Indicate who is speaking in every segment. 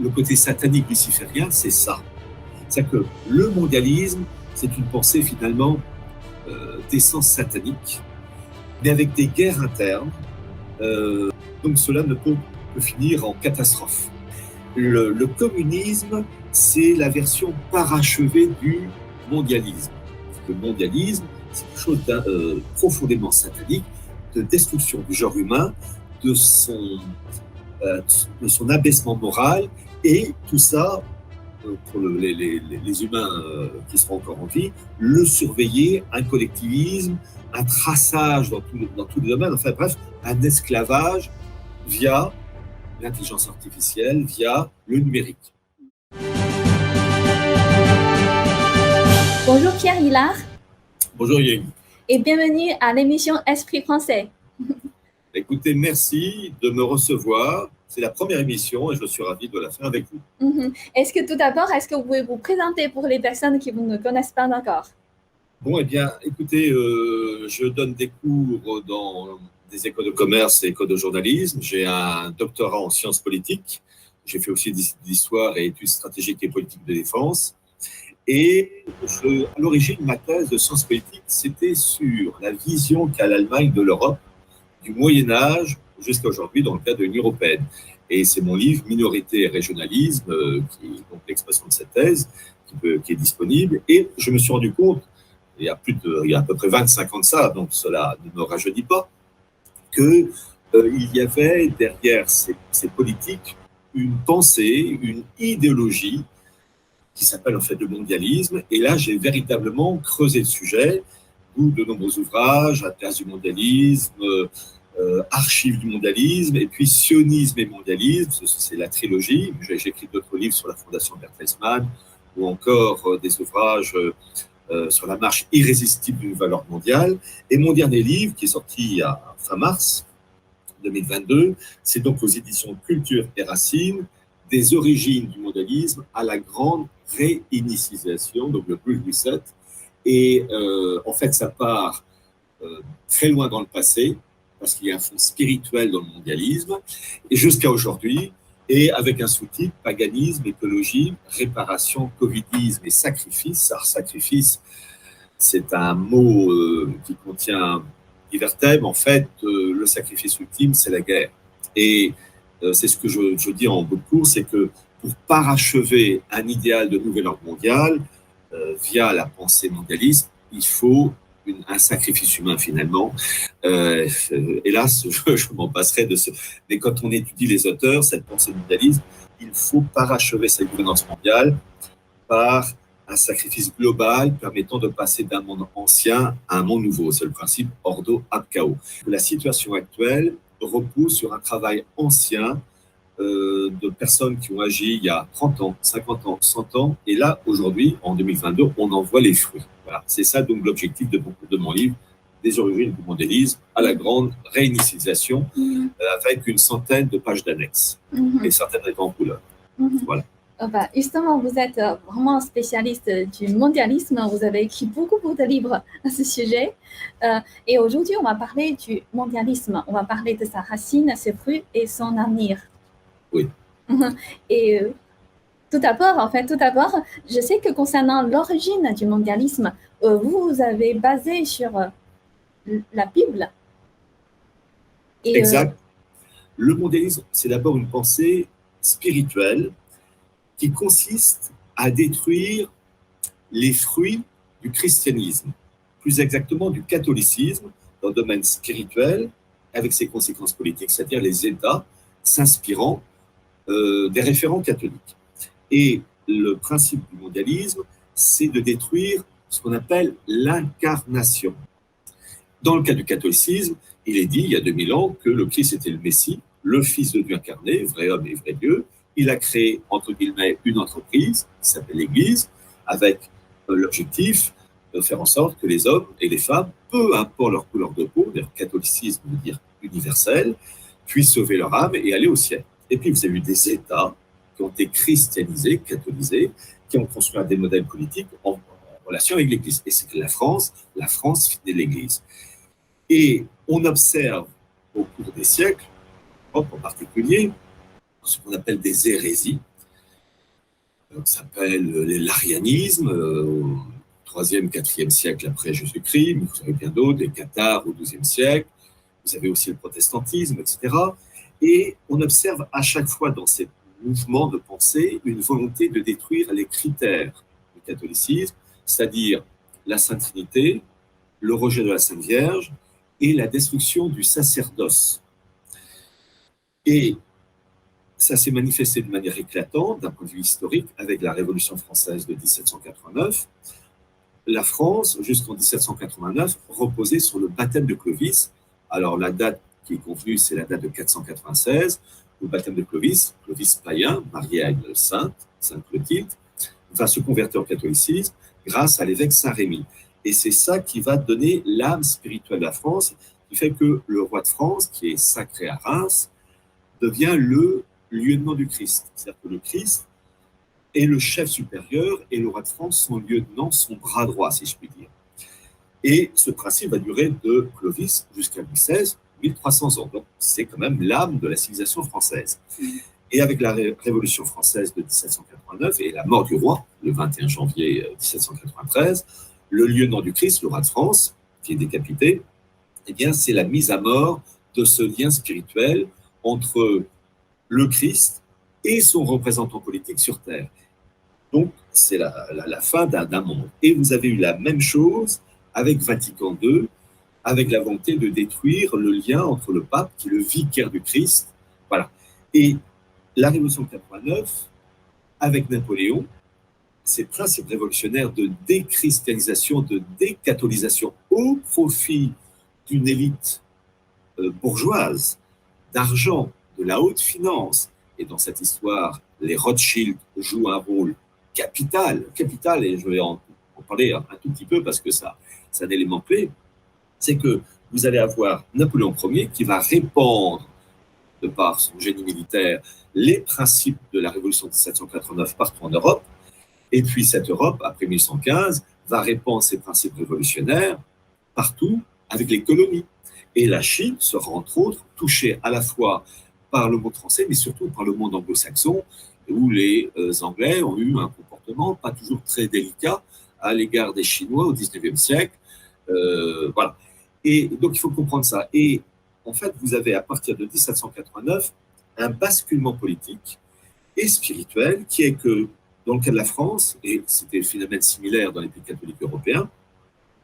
Speaker 1: le côté satanique luciférien, c'est ça. C'est-à-dire que le mondialisme, c'est une pensée finalement d'essence satanique, mais avec des guerres internes. Donc cela ne peut que finir en catastrophe. Le communisme, c'est la version parachevée du mondialisme. Le mondialisme, c'est quelque chose de profondément satanique, de destruction du genre humain, de son abaissement moral, et tout ça, pour les humains qui seront encore en vie, le surveiller, un collectivisme, un traçage dans tous les domaines, enfin bref, un esclavage via l'intelligence artificielle, via le numérique.
Speaker 2: Bonjour Pierre Hillard.
Speaker 1: Bonjour Yang.
Speaker 2: Et bienvenue à l'émission Esprit français.
Speaker 1: Écoutez, merci de me recevoir. C'est la première émission et je suis ravi de la faire avec vous.
Speaker 2: Est-ce que tout d'abord, est-ce que vous pouvez vous présenter pour les personnes qui vous ne connaissent pas encore?
Speaker 1: Bon, eh bien, écoutez, je donne des cours dans des écoles de commerce et écoles de journalisme. J'ai un doctorat en sciences politiques. J'ai fait aussi d'histoire et études stratégiques et politiques de défense. Et à l'origine, ma thèse de sciences politiques, c'était sur la vision qu'a l'Allemagne de l'Europe du Moyen-Âge jusqu'à aujourd'hui dans le cadre de l'Union européenne. Et c'est mon livre « Minorité et régionalisme » qui est donc l'expression de cette thèse, qui est disponible. Et je me suis rendu compte, il y a à peu près 25 ans de ça, donc cela ne me rajeunit pas, qu'il y avait derrière ces politiques une pensée, une idéologie qui s'appelle en fait le mondialisme. Et là, j'ai véritablement creusé le sujet, d'où de nombreux ouvrages, Atlas du mondialisme, Archives du mondialisme, et puis Sionisme et mondialisme, c'est la trilogie. J'ai écrit d'autres livres sur la fondation Bertelsmann, ou encore des ouvrages sur la marche irrésistible d'une valeur mondiale. Et mon dernier livre, qui est sorti à fin mars 2022, c'est donc aux éditions Culture et Racines, des origines du mondialisme à la grande réinitialisation, donc le Great Reset. Et en fait, ça part très loin dans le passé, parce qu'il y a un fond spirituel dans le mondialisme, et jusqu'à aujourd'hui, et avec un sous-titre, paganisme, écologie, réparation, covidisme et sacrifice. Alors, sacrifice, c'est un mot qui contient divers thèmes. En fait, le sacrifice ultime, c'est la guerre. Et c'est ce que je dis en bout de cours, c'est que pour parachever un idéal de nouvel ordre mondial, via la pensée mondialiste, il faut un sacrifice humain finalement. Hélas, je m'en passerai de ce... Mais quand on étudie les auteurs, cette pensée mondialiste, il faut parachever cette gouvernance mondiale par un sacrifice global permettant de passer d'un monde ancien à un monde nouveau. C'est le principe Ordo ab Chaos. La situation actuelle repose sur un travail ancien de personnes qui ont agi il y a 30 ans, 50 ans, 100 ans. Et là, aujourd'hui, en 2022, on en voit les fruits. Voilà. C'est ça donc l'objectif de mon livre, des origines du mondialisme à la grande réinitialisation, avec une centaine de pages d'annexes, et certaines étant en couleur. Voilà.
Speaker 2: Justement, vous êtes vraiment spécialiste du mondialisme. Vous avez écrit beaucoup de livres à ce sujet. Et aujourd'hui, on va parler du mondialisme. On va parler de sa racine, ses fruits et son avenir.
Speaker 1: Oui.
Speaker 2: Et tout d'abord, je sais que concernant l'origine du mondialisme, vous avez basé sur la Bible.
Speaker 1: Et, exact. Le mondialisme, c'est d'abord une pensée spirituelle qui consiste à détruire les fruits du christianisme, plus exactement du catholicisme, dans le domaine spirituel, avec ses conséquences politiques, c'est-à-dire les États s'inspirant des référents catholiques. Et le principe du mondialisme, c'est de détruire ce qu'on appelle l'incarnation. Dans le cas du catholicisme, il est dit, il y a 2000 ans, que le Christ était le Messie, le Fils de Dieu incarné, vrai homme et vrai Dieu. Il a créé, entre guillemets, une entreprise qui s'appelle l'Église, avec l'objectif de faire en sorte que les hommes et les femmes, peu importe leur couleur de peau, le catholicisme veut dire universel, puissent sauver leur âme et aller au ciel. Et puis, vous avez eu des États qui ont été christianisés, catholisés, qui ont construit des modèles politiques en relation avec l'Église. Et c'est que la France finit l'Église. Et on observe au cours des siècles, en particulier, ce qu'on appelle des hérésies. Ça s'appelle l'arianisme, au 3e, 4e siècle après Jésus-Christ, mais vous avez bien d'autres, les cathares au 12e siècle, vous avez aussi le protestantisme, etc. Et on observe à chaque fois dans ces mouvements de pensée une volonté de détruire les critères du catholicisme, c'est-à-dire la Sainte Trinité, le rejet de la Sainte Vierge et la destruction du sacerdoce. Et ça s'est manifesté de manière éclatante d'un point de vue historique avec la Révolution française de 1789. La France, jusqu'en 1789, reposait sur le baptême de Clovis. Alors la date qui est convenue, c'est la date de 496, le baptême de Clovis, Clovis païen, marié à une sainte, Sainte Clotilde, va se convertir au catholicisme grâce à l'évêque Saint-Rémy. Et c'est ça qui va donner l'âme spirituelle de la France, qui fait que le roi de France, qui est sacré à Reims, devient le lieutenant du Christ. C'est-à-dire que le Christ est le chef supérieur et le roi de France, son lieutenant, son bras droit, si je puis dire. Et ce principe va durer de Clovis jusqu'à Louis XVI, 1300 ans. Donc, c'est quand même l'âme de la civilisation française. Et avec la Révolution française de 1789 et la mort du roi, le 21 janvier 1793, le lieutenant du Christ, le roi de France, qui est décapité, eh bien, c'est la mise à mort de ce lien spirituel entre le Christ et son représentant politique sur Terre. Donc, c'est la fin d'un monde. Et vous avez eu la même chose avec Vatican II, avec la volonté de détruire le lien entre le pape, qui est le vicaire du Christ. Voilà. Et la Révolution de 89, avec Napoléon, ces principes révolutionnaires de déchristianisation, de décatholisation au profit d'une élite bourgeoise, d'argent, de la haute finance. Et dans cette histoire, les Rothschild jouent un rôle capital, et je vais en parler un tout petit peu parce que c'est un élément clé, c'est que vous allez avoir Napoléon Ier qui va répandre, de par son génie militaire, les principes de la Révolution de 1789 partout en Europe. Et puis cette Europe, après 1815, va répandre ses principes révolutionnaires partout avec les colonies. Et la Chine sera entre autres touchée à la fois par le monde français, mais surtout par le monde anglo-saxon, où les Anglais ont eu un comportement pas toujours très délicat à l'égard des Chinois au XIXe siècle. Voilà. Et donc il faut comprendre ça. Et en fait, vous avez à partir de 1789 un basculement politique et spirituel qui est que, dans le cas de la France, et c'était un phénomène similaire dans les pays catholiques européens,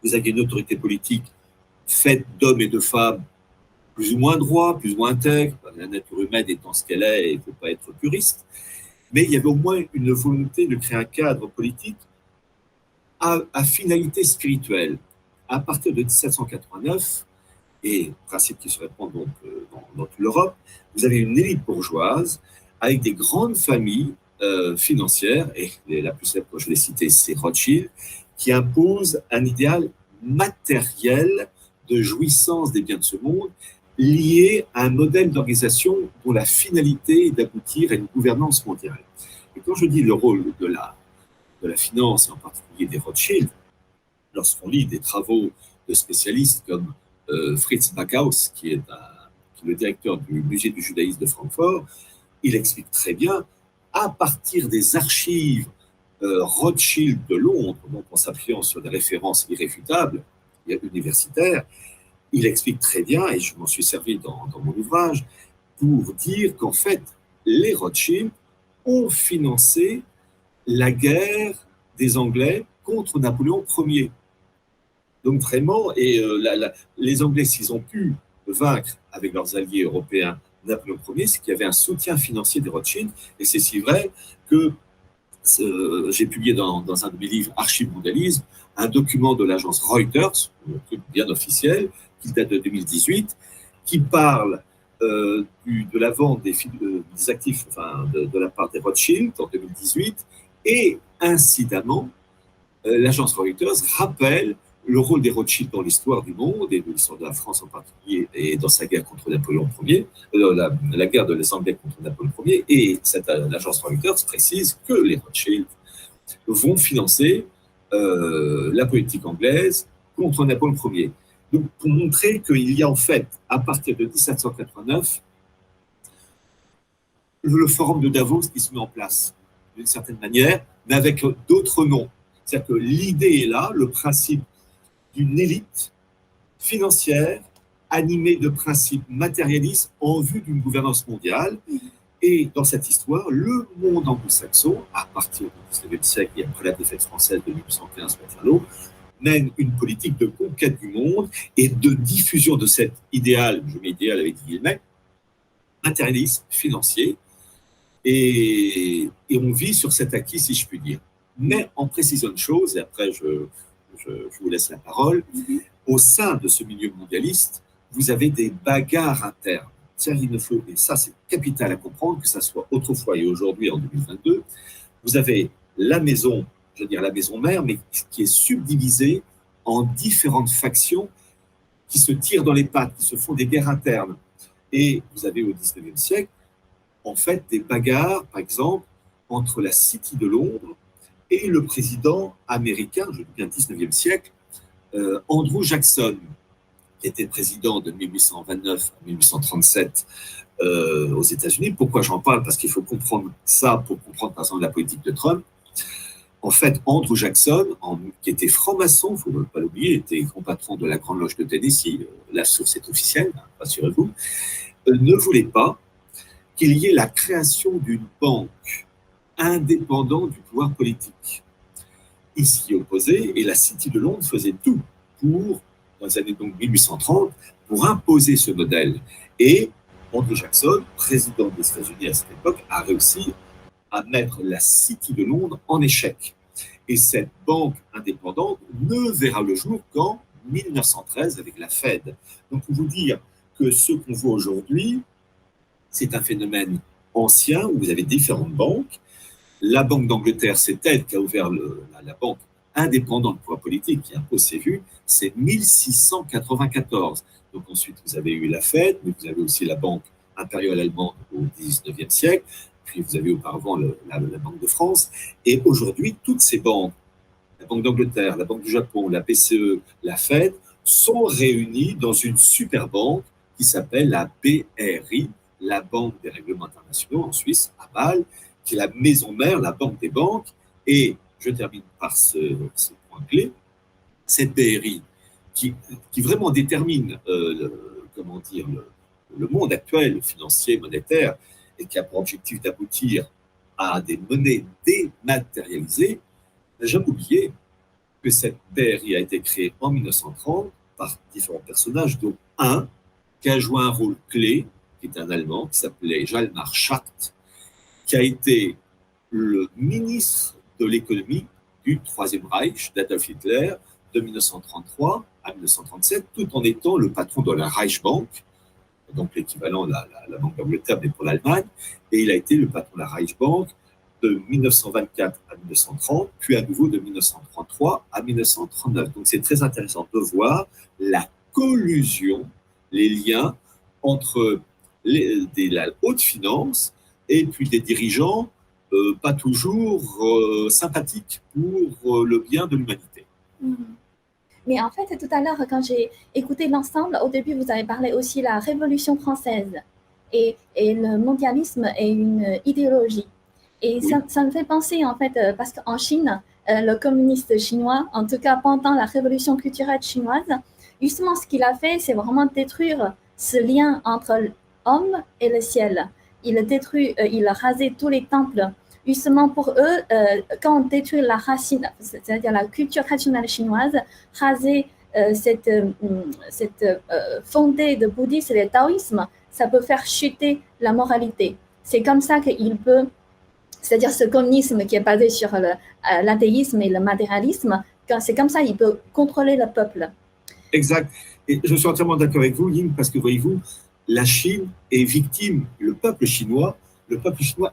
Speaker 1: vous aviez une autorité politique faite d'hommes et de femmes plus ou moins droits, plus ou moins intègres, la nature humaine étant ce qu'elle est, il ne faut pas être puriste, mais il y avait au moins une volonté de créer un cadre politique à finalité spirituelle. À partir de 1789, et principe qui se répand donc dans toute l'Europe, vous avez une élite bourgeoise avec des grandes familles financières, et la plus célèbre, comme je l'ai cité, c'est Rothschild, qui impose un idéal matériel de jouissance des biens de ce monde lié à un modèle d'organisation dont la finalité est d'aboutir à une gouvernance mondiale. Et quand je dis le rôle de la finance, et en particulier des Rothschild, lorsqu'on lit des travaux de spécialistes comme Fritz Backhaus, qui est le directeur du musée du judaïsme de Francfort, il explique très bien, à partir des archives Rothschild de Londres, donc en s'appuyant sur des références irréfutables universitaires, il explique très bien, et je m'en suis servi dans mon ouvrage, pour dire qu'en fait, les Rothschild ont financé la guerre des Anglais contre Napoléon Ier. Donc vraiment, et les Anglais, s'ils ont pu vaincre avec leurs alliés européens Napoléon Ier, c'est qu'il y avait un soutien financier des Rothschild, et c'est si vrai que j'ai publié dans un de mes livres, Archimondialisme, un document de l'agence Reuters, un truc bien officiel, qui date de 2018, qui parle de la vente des actifs de la part des Rothschild en 2018, et incidemment, l'agence Reuters rappelle le rôle des Rothschild dans l'histoire du monde et de l'histoire de la France en particulier et dans sa guerre contre Napoléon Ier, la guerre des Anglais contre Napoléon Ier, et l'agence Reuters précise que les Rothschild vont financer la politique anglaise contre Napoléon Ier. Donc, pour montrer qu'il y a en fait, à partir de 1789, le forum de Davos qui se met en place, d'une certaine manière, mais avec d'autres noms. C'est-à-dire que l'idée est là, le principe d'une élite financière animée de principes matérialistes en vue d'une gouvernance mondiale. Et dans cette histoire, le monde anglo-saxon, à partir du XIXe siècle et après la défaite française de 1815 Waterloo, mène une politique de conquête du monde et de diffusion de cet idéal, je mets idéal avec des guillemets, matérialiste, financier, et on vit sur cet acquis, si je puis dire. Mais on précise une chose, et après je vous laisse la parole, au sein de ce milieu mondialiste, vous avez des bagarres internes. Il ne faut, et ça c'est capital à comprendre, que ça soit autrefois et aujourd'hui en 2022, vous avez la maison, je veux dire la maison mère, mais qui est subdivisée en différentes factions qui se tirent dans les pattes, qui se font des guerres internes. Et vous avez au XIXe siècle, en fait, des bagarres, par exemple, entre la City de Londres et le président américain, je dis bien 19e siècle, Andrew Jackson, qui était président de 1829 à 1837 aux États-Unis. Pourquoi j'en parle? Parce qu'il faut comprendre ça pour comprendre, par exemple, la politique de Trump. En fait, Andrew Jackson, qui était franc-maçon, il ne faut pas l'oublier, était grand patron de la Grande Loge de Tennessee, la source est officielle, rassurez-vous, ne voulait pas qu'il y ait la création d'une banque indépendante du pouvoir politique. Il s'y opposait et la City de Londres faisait tout pour, dans les années donc 1830, pour imposer ce modèle. Et Andrew Jackson, président des États-Unis à cette époque, a réussi à mettre la City de Londres en échec. Et cette banque indépendante ne verra le jour qu'en 1913 avec la Fed. Donc, pour vous dire que ce qu'on voit aujourd'hui, c'est un phénomène ancien où vous avez différentes banques. La Banque d'Angleterre, c'est elle qui a ouvert la banque indépendante pour la politique qui impose ses vues, c'est 1694. Donc ensuite, vous avez eu la Fed, mais vous avez aussi la Banque impériale allemande au XIXe siècle, puis vous avez auparavant la Banque de France. Et aujourd'hui, toutes ces banques, la Banque d'Angleterre, la Banque du Japon, la BCE, la Fed, sont réunies dans une super banque qui s'appelle la BRI, la Banque des règlements internationaux en Suisse, à Bâle, qui est la maison mère, la banque des banques. Et je termine par ce point clé, cette BRI qui vraiment détermine le monde actuel, financier, monétaire, et qui a pour objectif d'aboutir à des monnaies dématérialisées, n'a jamais oublié que cette BRI a été créée en 1930 par différents personnages, dont un qui a joué un rôle clé, qui est un Allemand, qui s'appelait Hjalmar Schacht, qui a été le ministre de l'économie du Troisième Reich d'Adolf Hitler de 1933 à 1937, tout en étant le patron de la Reichsbank, donc l'équivalent de la Banque d'Angleterre, mais pour l'Allemagne, et il a été le patron de la Reichsbank de 1924 à 1930, puis à nouveau de 1933 à 1939. Donc c'est très intéressant de voir la collusion, les liens entre la haute finance et puis des dirigeants pas toujours sympathiques pour le bien de l'humanité.
Speaker 2: Mais en fait, tout à l'heure, quand j'ai écouté l'ensemble, au début, vous avez parlé aussi de la Révolution française et le mondialisme est une idéologie. Et oui. ça me fait penser, en fait, parce qu'en Chine, le communiste chinois, en tout cas pendant la Révolution culturelle chinoise, justement, ce qu'il a fait, c'est vraiment détruire ce lien entre l'homme et le ciel. Il a rasé tous les temples. Justement, pour eux, quand on détruit la racine, c'est-à-dire la culture traditionnelle chinoise, raser cette fondée de bouddhisme et de taoïsme, ça peut faire chuter la moralité. C'est comme ça qu'il peut, c'est-à-dire ce communisme qui est basé sur l'athéisme et le matérialisme, c'est comme ça qu'il peut contrôler le peuple.
Speaker 1: Exact. Et je suis entièrement d'accord avec vous, Ying, parce que voyez-vous, la Chine est victime, le peuple chinois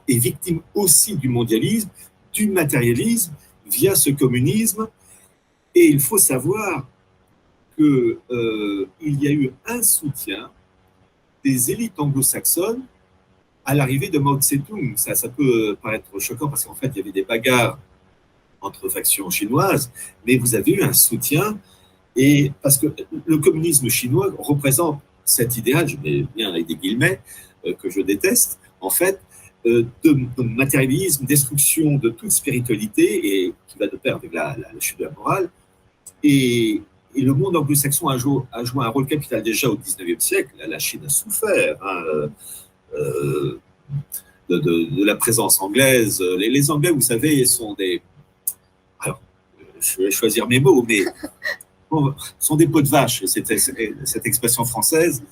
Speaker 1: est victime aussi du mondialisme, du matérialisme via ce communisme. Et il faut savoir qu'il y a eu un soutien des élites anglo-saxonnes à l'arrivée de Mao Tse-tung. Ça peut paraître choquant parce qu'en fait, il y avait des bagarres entre factions chinoises, mais vous avez eu un soutien, et parce que le communisme chinois représente cet idéal, je mets bien avec des guillemets, que je déteste, en fait, de matérialisme, destruction de toute spiritualité, et qui va de pair avec la chute de la morale. Et le monde anglo-saxon a joué un rôle capital déjà au XIXe siècle. La Chine a souffert de la présence anglaise. Les Anglais, vous savez, sont des... Alors, je vais choisir mes mots, mais sont des pots de vache, cette expression française,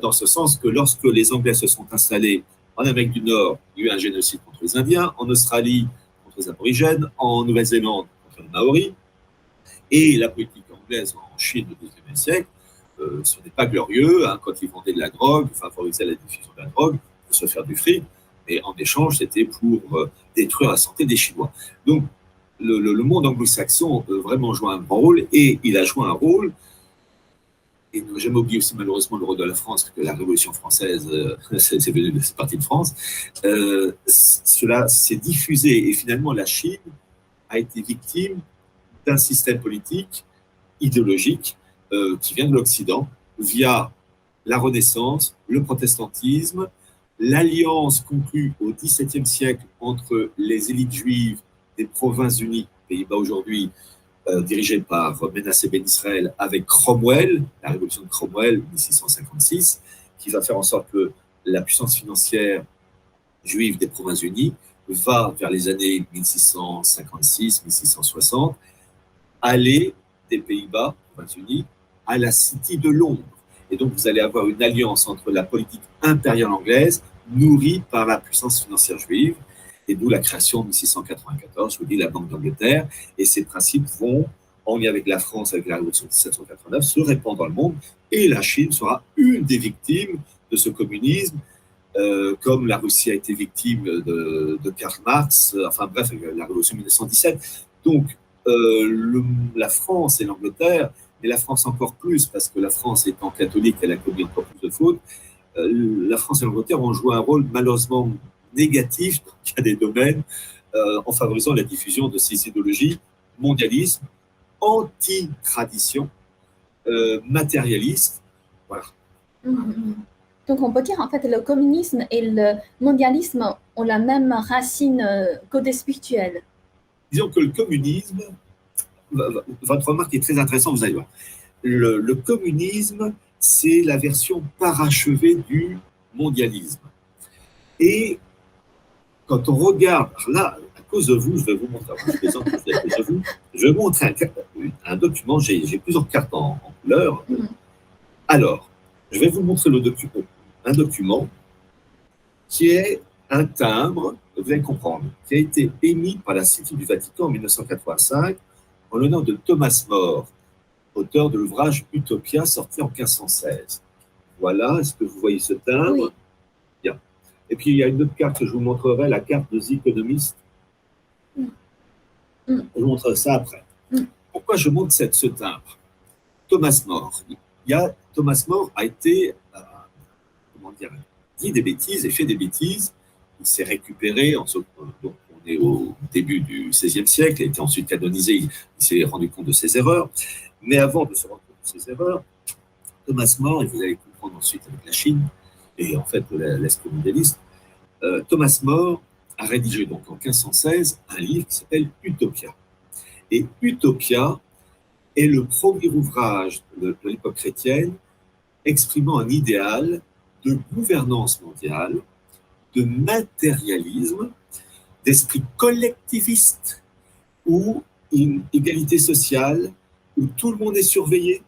Speaker 1: dans ce sens que lorsque les Anglais se sont installés en Amérique du Nord, il y a eu un génocide contre les Indiens, en Australie contre les Aborigènes, en Nouvelle-Zélande contre les Maoris, et la politique anglaise en Chine au XIXe siècle, ce n'est pas glorieux, hein, quand ils vendaient de la drogue, favorisaient la diffusion de la drogue pour se faire du fric, mais en échange, c'était pour détruire la santé des Chinois. Donc, le monde anglo-saxon vraiment joue un grand rôle, et il a joué un rôle, et ne jamais oublier aussi malheureusement le rôle de la France, que la Révolution française, c'est parti de France, cela s'est diffusé, et finalement la Chine a été victime d'un système politique, idéologique, qui vient de l'Occident, via la Renaissance, le protestantisme, l'alliance conclue au XVIIe siècle entre les élites juives des Provinces-Unies, Pays-Bas aujourd'hui, dirigées par Menasseh Ben Israël, avec Cromwell, la révolution de Cromwell, 1656, qui va faire en sorte que la puissance financière juive des Provinces-Unies va, vers les années 1656-1660, aller des Pays-Bas, Provinces-Unies, à la City de Londres. Et donc, vous allez avoir une alliance entre la politique impériale anglaise, nourrie par la puissance financière juive, et d'où la création en 1694, je vous dis, la Banque d'Angleterre, et ces principes vont, en lien avec la France, avec la Révolution de 1789, se répandre dans le monde, et la Chine sera une des victimes de ce communisme, comme la Russie a été victime de Karl Marx, enfin bref, la Révolution de 1917. Donc, la France et l'Angleterre, mais la France encore plus, parce que la France étant catholique, elle a commis encore plus de fautes, la France et l'Angleterre ont joué un rôle malheureusement négatif dans le cas des domaines, en favorisant la diffusion de ces idéologies mondialisme, anti-tradition, matérialiste. Voilà.
Speaker 2: Donc on peut dire en fait le communisme et le mondialisme ont la même racine côté spirituel.
Speaker 1: Disons que le communisme, votre remarque est très intéressante, vous allez voir. Le communisme, c'est la version parachevée du mondialisme. Et quand on regarde, là, à cause de vous, je vais vous montrer, je vais vous montrer un document, j'ai plusieurs cartes en couleur. Alors, je vais vous montrer un document qui est un timbre, vous allez comprendre, qui a été émis par la Cité du Vatican en 1985 en l'honneur de Thomas More, auteur de l'ouvrage Utopia, sorti en 1516. Voilà, est-ce que vous voyez ce timbre?
Speaker 2: Oui.
Speaker 1: Bien. Et puis, il y a une autre carte que je vous montrerai, la carte de The Economist. Je vous montrerai ça après. Pourquoi je montre ce timbre? Thomas More. Thomas More a été, dit des bêtises et fait des bêtises. Il s'est récupéré, donc on est au début du XVIe siècle, il a été ensuite canonisé, il s'est rendu compte de ses erreurs. Mais avant de se rendre compte de ses erreurs, Thomas More, et vous allez comprendre ensuite avec la Chine, et en fait l'esprit mondialiste, Thomas More a rédigé donc en 1516 un livre qui s'appelle Utopia. Et Utopia est le premier ouvrage de l'époque chrétienne exprimant un idéal de gouvernance mondiale, de matérialisme, d'esprit collectiviste, ou une égalité sociale, où tout le monde est surveillé,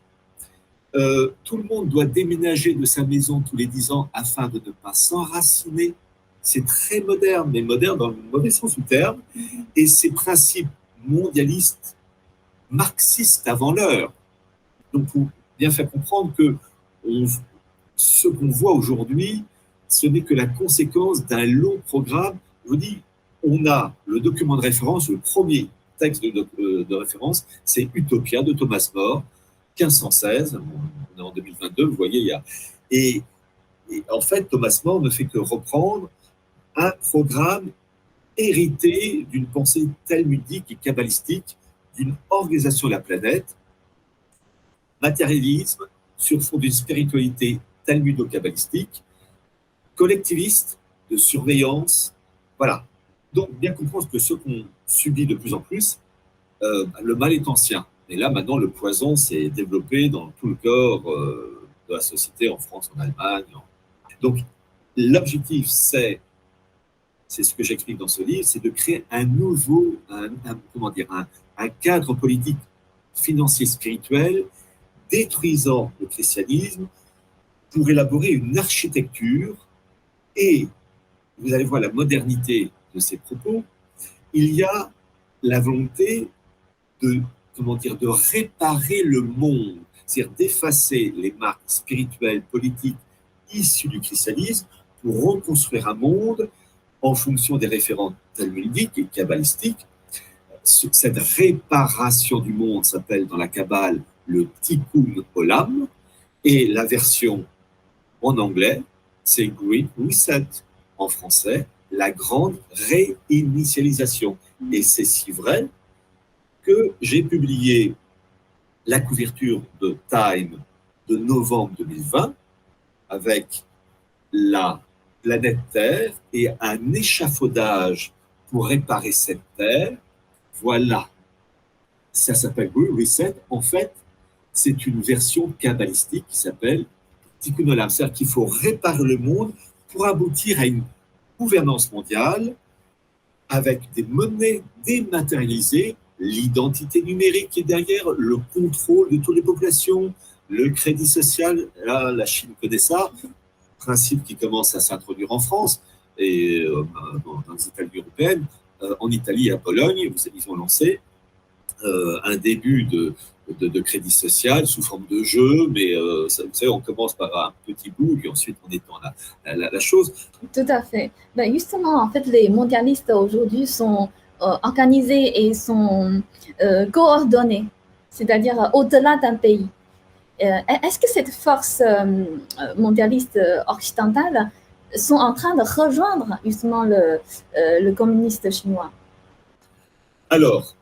Speaker 1: tout le monde doit déménager de sa maison tous les 10 ans afin de ne pas s'enraciner. C'est très moderne, mais moderne dans le mauvais sens du terme, et ces principes mondialistes, marxistes avant l'heure. Donc, pour bien faire comprendre que ce qu'on voit aujourd'hui, ce n'est que la conséquence d'un long programme. Je vous dis, on a le document de référence, le premier texte de référence, c'est Utopia de Thomas More, 1516, on est en 2022, vous voyez, il y a... Et en fait, Thomas More ne fait que reprendre un programme hérité d'une pensée talmudique et kabbalistique, d'une organisation de la planète, matérialisme, sur fond d'une spiritualité talmudo-kabbalistique, collectiviste, de surveillance, Voilà. Donc, bien comprendre que ce qu'on subit de plus en plus, le mal est ancien. Et là, maintenant, le poison s'est développé dans tout le corps de la société, en France, en Allemagne. Donc, l'objectif, c'est ce que j'explique dans ce livre, c'est de créer un nouveau, un cadre politique, financier, spirituel, détruisant le christianisme pour élaborer une architecture. Et vous allez voir la modernité de ces propos. Il y a la volonté de réparer le monde, c'est-à-dire d'effacer les marques spirituelles, politiques issues du christianisme pour reconstruire un monde en fonction des référents talmudiques et kabbalistiques. Cette réparation du monde s'appelle dans la Kabbale le Tikkun Olam, et la version en anglais, c'est Great Reset. En français, la grande réinitialisation. Et c'est si vrai que j'ai publié la couverture de Time de novembre 2020 avec la planète Terre et un échafaudage pour réparer cette Terre. Voilà. Ça s'appelle Great Reset. En fait, c'est une version kabbalistique qui s'appelle Tikkun Olam. C'est-à-dire qu'il faut réparer le monde pour aboutir à une gouvernance mondiale avec des monnaies dématérialisées, l'identité numérique qui est derrière, le contrôle de toutes les populations, le crédit social. Là, la Chine connaît ça, principe qui commence à s'introduire en France et dans les États européennes. En Italie, à Pologne, ils ont lancé un début de crédit social sous forme de jeu, mais vous savez, on commence par un petit bout, et ensuite on étend la chose.
Speaker 2: Tout à fait. Ben justement, en fait, les mondialistes aujourd'hui sont organisés et sont coordonnés, c'est-à-dire au-delà d'un pays. Est-ce que cette force mondialiste occidentale sont en train de rejoindre justement le communiste chinois?
Speaker 1: Alors,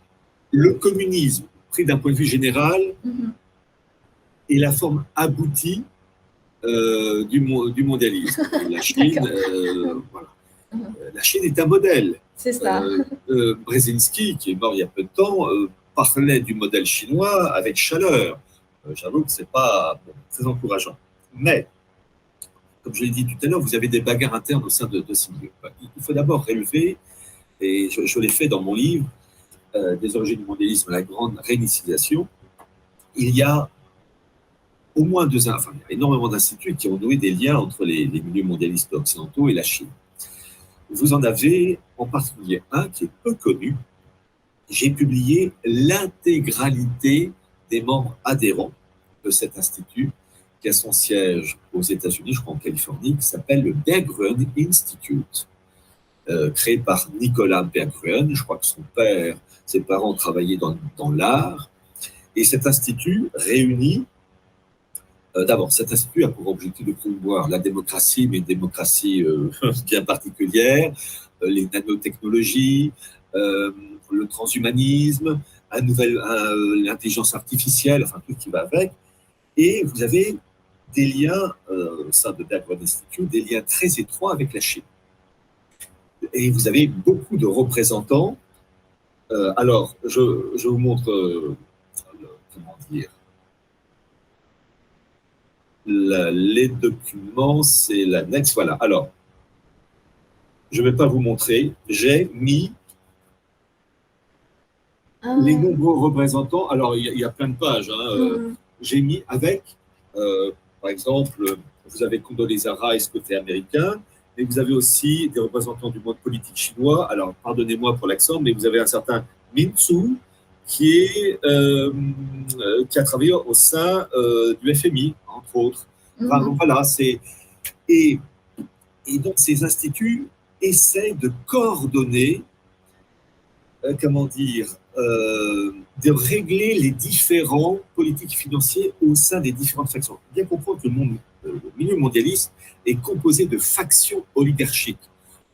Speaker 1: le communisme, pris d'un point de vue général, est la forme aboutie du mondialisme. La Chine, voilà. La Chine est un modèle.
Speaker 2: C'est ça.
Speaker 1: Brzezinski, qui est mort il y a peu de temps, parlait du modèle chinois avec chaleur. J'avoue que ce n'est pas très encourageant. Mais, comme je l'ai dit tout à l'heure, vous avez des bagarres internes au sein de ces milieux. Il faut d'abord relever, et je l'ai fait dans mon livre, des origines du mondialisme, la grande réinitialisation. Il y a au moins il y a énormément d'instituts qui ont noué des liens entre les milieux mondialistes occidentaux et la Chine. Vous en avez en particulier un qui est peu connu. J'ai publié l'intégralité des membres adhérents de cet institut qui a son siège aux États-Unis, je crois en Californie, qui s'appelle le Berggruen Institute, créé par Nicolas Berggruen. Je crois que ses parents travaillaient dans l'art. Et cet institut réunit, d'abord, cet institut a pour objectif de promouvoir la démocratie, mais une démocratie bien particulière, les nanotechnologies, le transhumanisme, l'intelligence artificielle, enfin tout ce qui va avec. Et vous avez des liens, au sein de Berggruen Institute, des liens très étroits avec la Chine. Et vous avez beaucoup de représentants. Alors, je vous montre, comment dire, les documents, c'est l'annexe, voilà. Alors, je ne vais pas vous montrer, j'ai mis les nombreux représentants. Alors, il y a plein de pages. J'ai mis avec, par exemple, vous avez Condoleezza Rice côté américain, et vous avez aussi des représentants du monde politique chinois. Alors, pardonnez-moi pour l'accent, mais vous avez un certain Min Tzu qui a travaillé au sein du FMI, entre autres. Enfin, voilà, et donc ces instituts essaient de coordonner, de régler les différents politiques financiers au sein des différentes factions. Bien comprendre que le milieu mondialiste est composé de factions oligarchiques.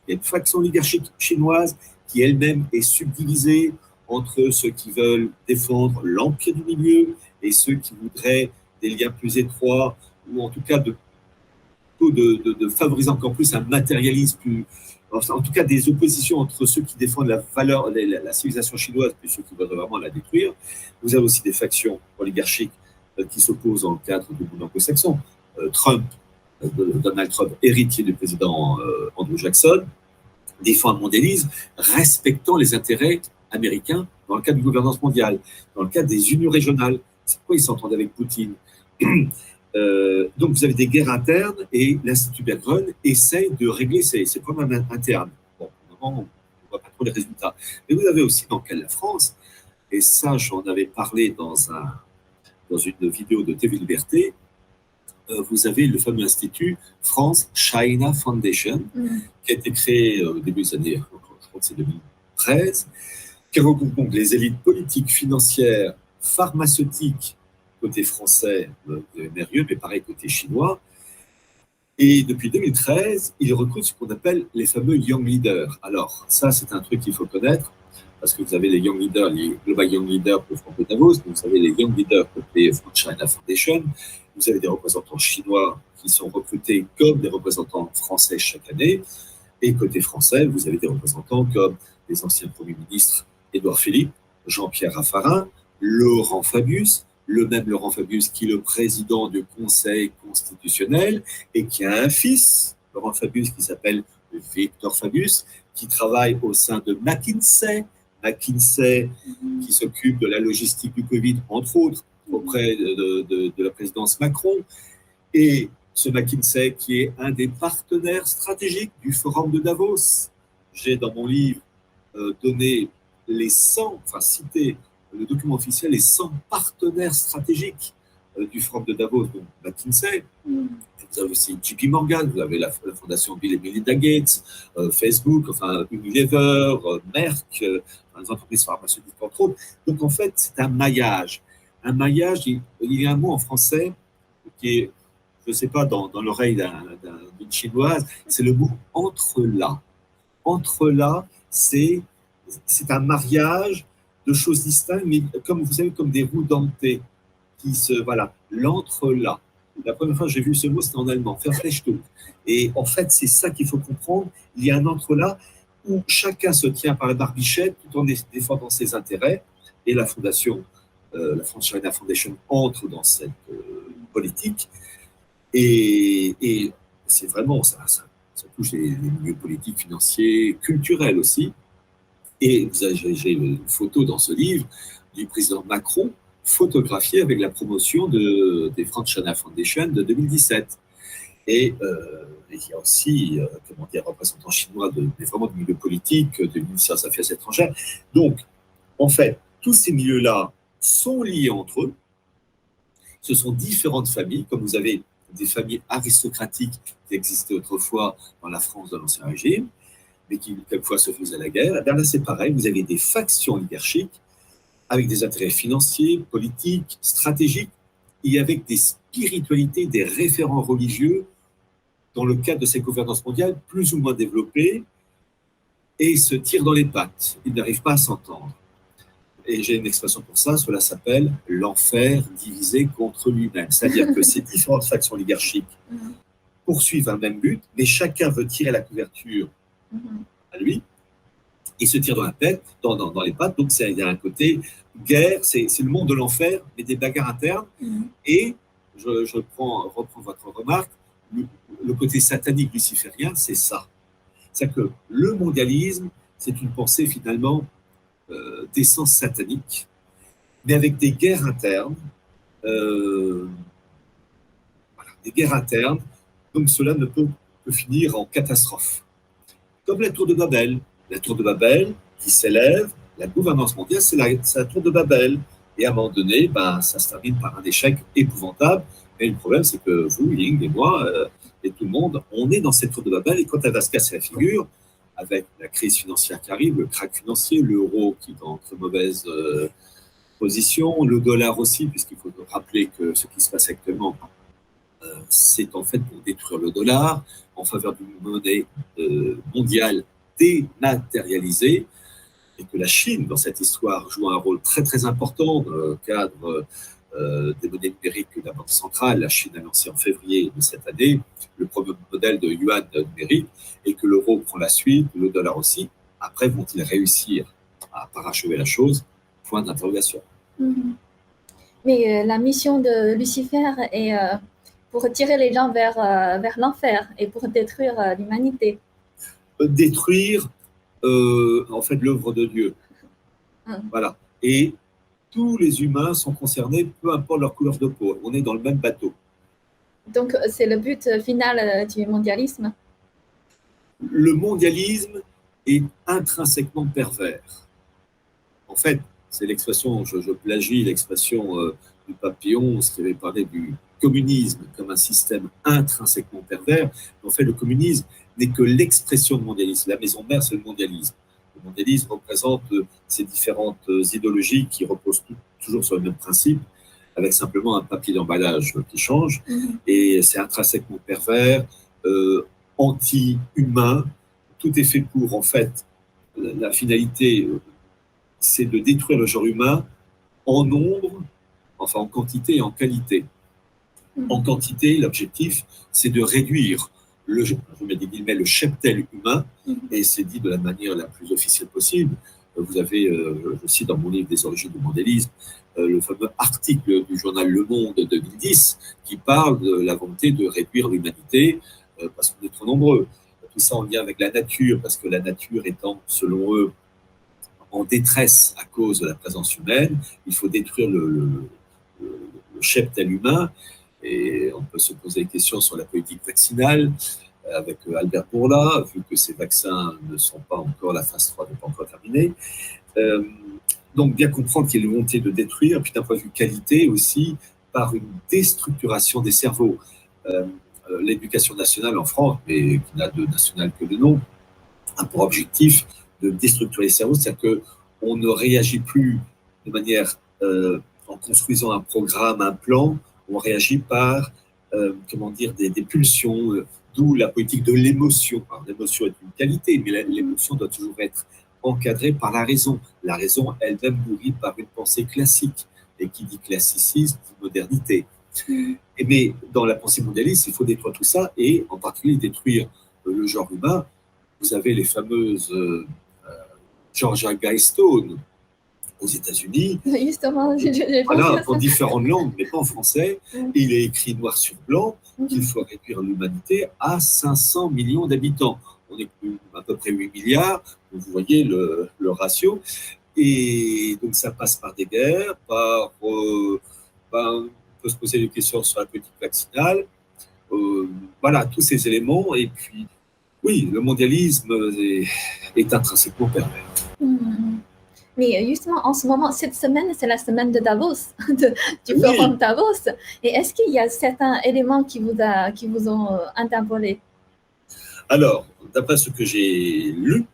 Speaker 1: Il y a une faction oligarchique chinoise qui elle-même est subdivisée entre ceux qui veulent défendre l'empire du milieu et ceux qui voudraient des liens plus étroits, ou en tout cas de favoriser encore plus un matérialisme enfin, en tout cas des oppositions entre ceux qui défendent la civilisation chinoise et ceux qui veulent vraiment la détruire. Vous avez aussi des factions oligarchiques qui s'opposent dans le cadre du monde anglo-saxon. Donald Trump, héritier du président Andrew Jackson, défend un mondialisme respectant les intérêts américains dans le cadre d'une gouvernance mondiale, dans le cadre des unions régionales. C'est pourquoi ils s'entendent avec Poutine. Donc vous avez des guerres internes et l'Institut Berggruen essaye de régler ces problèmes internes. Bon, on ne voit pas trop les résultats. Mais vous avez aussi dans le cas de la France, et ça j'en avais parlé dans une vidéo de TV Liberté, vous avez le fameux institut France-China Foundation, qui a été créé au début des années, je crois que c'est 2013, qui regroupe donc les élites politiques, financières, pharmaceutiques, côté français, Mérieux, mais pareil côté chinois. Et depuis 2013, il recrute ce qu'on appelle les fameux Young Leaders. Alors, ça, c'est un truc qu'il faut connaître, parce que vous avez les Young Leaders, les Global Young Leaders pour Franco Davos, donc vous avez les Young Leaders côté China Foundation, vous avez des représentants chinois qui sont recrutés comme des représentants français chaque année, et côté français, vous avez des représentants comme les anciens premiers ministres Édouard Philippe, Jean-Pierre Raffarin, Laurent Fabius, le même Laurent Fabius qui est le président du Conseil constitutionnel et qui a un fils, Laurent Fabius, qui s'appelle Victor Fabius, qui travaille au sein de McKinsey, qui s'occupe de la logistique du Covid, entre autres, auprès de la présidence Macron. Et ce McKinsey qui est un des partenaires stratégiques du Forum de Davos. J'ai dans mon livre donné cité le document officiel, les 100 partenaires stratégiques du Forum de Davos, donc McKinsey. Vous avez aussi JP Morgan, vous avez la fondation Bill et Melinda Gates, Facebook, enfin Unilever, Merck, les entreprises pharmaceutiques, entre autres. Donc en fait, c'est un maillage. Un maillage, il y a un mot en français qui est, je ne sais pas, dans l'oreille d'une chinoise, c'est le mot entre-là. Entre-là, c'est un mariage de choses distinctes, mais comme vous savez, comme des roues dentées qui voilà, l'entre-là. La première fois que j'ai vu ce mot, c'était en allemand, Verflechtung. Et en fait, c'est ça qu'il faut comprendre. Il y a un entre-là où chacun se tient par la barbichette tout en défendant ses intérêts. Et la fondation, la France-China Foundation, entre dans cette politique. Et c'est vraiment, ça touche les milieux politiques, financiers, culturels aussi. Et j'ai une photo dans ce livre du président Macron photographié avec la promotion des France-China Foundation de 2017. Et il y a aussi, représentants chinois vraiment du milieu politique, du ministère des Affaires étrangères. Donc, en fait, tous ces milieux-là sont liés entre eux. Ce sont différentes familles, comme vous avez des familles aristocratiques qui existaient autrefois dans la France de l'Ancien Régime, mais qui quelquefois se faisaient la guerre. Et bien là, c'est pareil, vous avez des factions oligarchiques avec des intérêts financiers, politiques, stratégiques, et avec des spiritualités, des référents religieux dans le cadre de ces gouvernances mondiales plus ou moins développées, et ils se tirent dans les pattes, ils n'arrivent pas à s'entendre. Et j'ai une expression pour ça, cela s'appelle l'enfer divisé contre lui-même. C'est-à-dire que ces différentes factions oligarchiques poursuivent un même but, mais chacun veut tirer la couverture à lui, et se tire dans la tête, dans les pattes. Donc il y a un côté guerre, c'est le monde de l'enfer, mais des bagarres internes. Et je reprends votre remarque, le côté satanique luciférien, c'est ça. C'est-à-dire que le mondialisme, c'est une pensée finalement d'essence satanique, mais avec des guerres internes, des guerres internes, donc cela ne peut que finir en catastrophe. Comme la tour de Babel. La tour de Babel qui s'élève, la gouvernance mondiale, c'est la tour de Babel. Et à un moment donné, ça se termine par un échec épouvantable. Mais le problème, c'est que vous, Ying et moi, et tout le monde, on est dans cette tour de Babel, et quand elle va se casser la figure, avec la crise financière qui arrive, le krach financier, l'euro qui est dans très mauvaise position, le dollar aussi, puisqu'il faut rappeler que ce qui se passe actuellement, c'est en fait pour détruire le dollar en faveur d'une monnaie mondiale dématérialisée, et que la Chine, dans cette histoire, joue un rôle très très important dans le cadre des monnaies numériques que la Banque centrale, la Chine, a lancé en février de cette année, le premier modèle de yuan numérique, et que l'euro prend la suite, le dollar aussi. Après, vont-ils réussir à parachever la chose? Point d'interrogation.
Speaker 2: Mais la mission de Lucifer est pour tirer les gens vers l'enfer et pour détruire l'humanité.
Speaker 1: Détruire, en fait, l'œuvre de Dieu. Voilà. Et tous les humains sont concernés, peu importe leur couleur de peau. On est dans le même bateau.
Speaker 2: Donc, c'est le but final du mondialisme.
Speaker 1: Le mondialisme est intrinsèquement pervers. En fait, c'est l'expression, je plagie l'expression du papillon, qui avait parlé du communisme comme un système intrinsèquement pervers. En fait, le communisme n'est que l'expression de mondialisme. La maison mère, c'est le mondialisme. Le mondialisme représente ces différentes idéologies qui reposent toujours sur le même principe, avec simplement un papier d'emballage qui change. Et c'est intrinsèquement pervers, anti-humain. Tout est fait pour, en fait, la finalité, c'est de détruire le genre humain en nombre, enfin en quantité et en qualité. En quantité, l'objectif, c'est de réduire je mets des guillemets, le cheptel humain, et c'est dit de la manière la plus officielle possible. Vous avez, je cite dans mon livre des origines du mondialisme, le fameux article du journal Le Monde de 2010 qui parle de la volonté de réduire l'humanité parce qu'on est trop nombreux. Tout ça en lien avec la nature, parce que la nature étant, selon eux, en détresse à cause de la présence humaine, il faut détruire le cheptel humain. Et on peut se poser des questions sur la politique vaccinale avec Albert Bourla, vu que ces vaccins ne sont pas encore, la phase 3 n'est pas encore terminée. Donc, bien comprendre qu'il y a une volonté de détruire, puis d'un point de vue qualité aussi, par une déstructuration des cerveaux. L'éducation nationale en France, mais qui n'a de national que le nom, a pour objectif de déstructurer les cerveaux, c'est-à-dire qu'on ne réagit plus de manière, en construisant un programme, un plan, on réagit par, des pulsions, d'où la politique de l'émotion. L'émotion est une qualité, mais l'émotion doit toujours être encadrée par la raison. La raison elle-même nourrie par une pensée classique. Et qui dit classicisme, dit modernité. Mais dans la pensée mondialiste, il faut détruire tout ça, et en particulier détruire le genre humain. Vous avez les fameuses Georgia Guidestone, aux États-Unis,
Speaker 2: Justement,
Speaker 1: voilà, en différentes langues, mais pas en français. Il est écrit noir sur blanc qu'il faut réduire l'humanité à 500 millions d'habitants. On est à peu près 8 milliards, donc vous voyez le ratio. Et donc ça passe par des guerres, on peut se poser des questions sur la politique vaccinale. Voilà, tous ces éléments. Et puis, oui, le mondialisme est intrinsèquement pervers.
Speaker 2: Mais justement, en ce moment, cette semaine, c'est la semaine de Davos, du forum Davos. Et est-ce qu'il y a certains éléments qui vous ont interpellé?
Speaker 1: Alors, d'après ce que j'ai lu,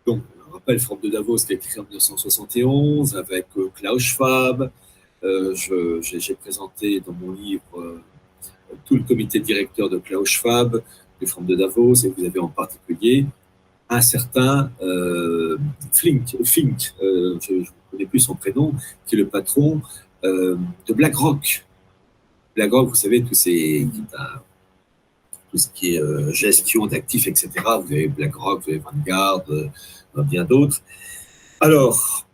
Speaker 1: donc, on rappelle le forum de Davos qui a été créé en 1971 avec Klaus Schwab. J'ai présenté dans mon livre tout le comité directeur de Klaus Schwab, du forum de Davos, et vous avez en particulier un certain Fink, je ne connais plus son prénom, qui est le patron de BlackRock. BlackRock, vous savez, tout ce qui est gestion d'actifs, etc. Vous avez BlackRock, vous avez Vanguard, bien d'autres. Alors,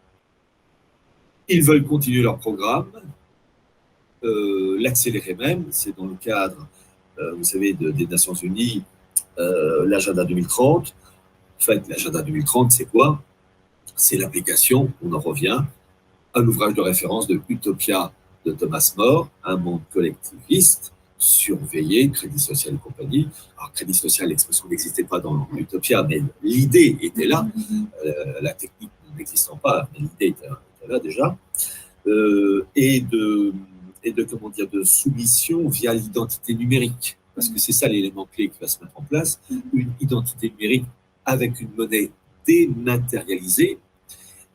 Speaker 1: ils veulent continuer leur programme, l'accélérer même. C'est dans le cadre, vous savez, des Nations Unies, l'agenda 2030. En fait, l'agenda 2030, c'est quoi? C'est l'application, on en revient, à l'ouvrage de référence de Utopia de Thomas More, un monde collectiviste, surveillé, Crédit Social et compagnie. Alors, Crédit Social, l'expression n'existait pas dans Utopia, mais l'idée était là. La technique n'existant pas, mais l'idée était là déjà. Et de soumission via l'identité numérique. Parce que c'est ça l'élément clé qui va se mettre en place. Une identité numérique avec une monnaie dématérialisée,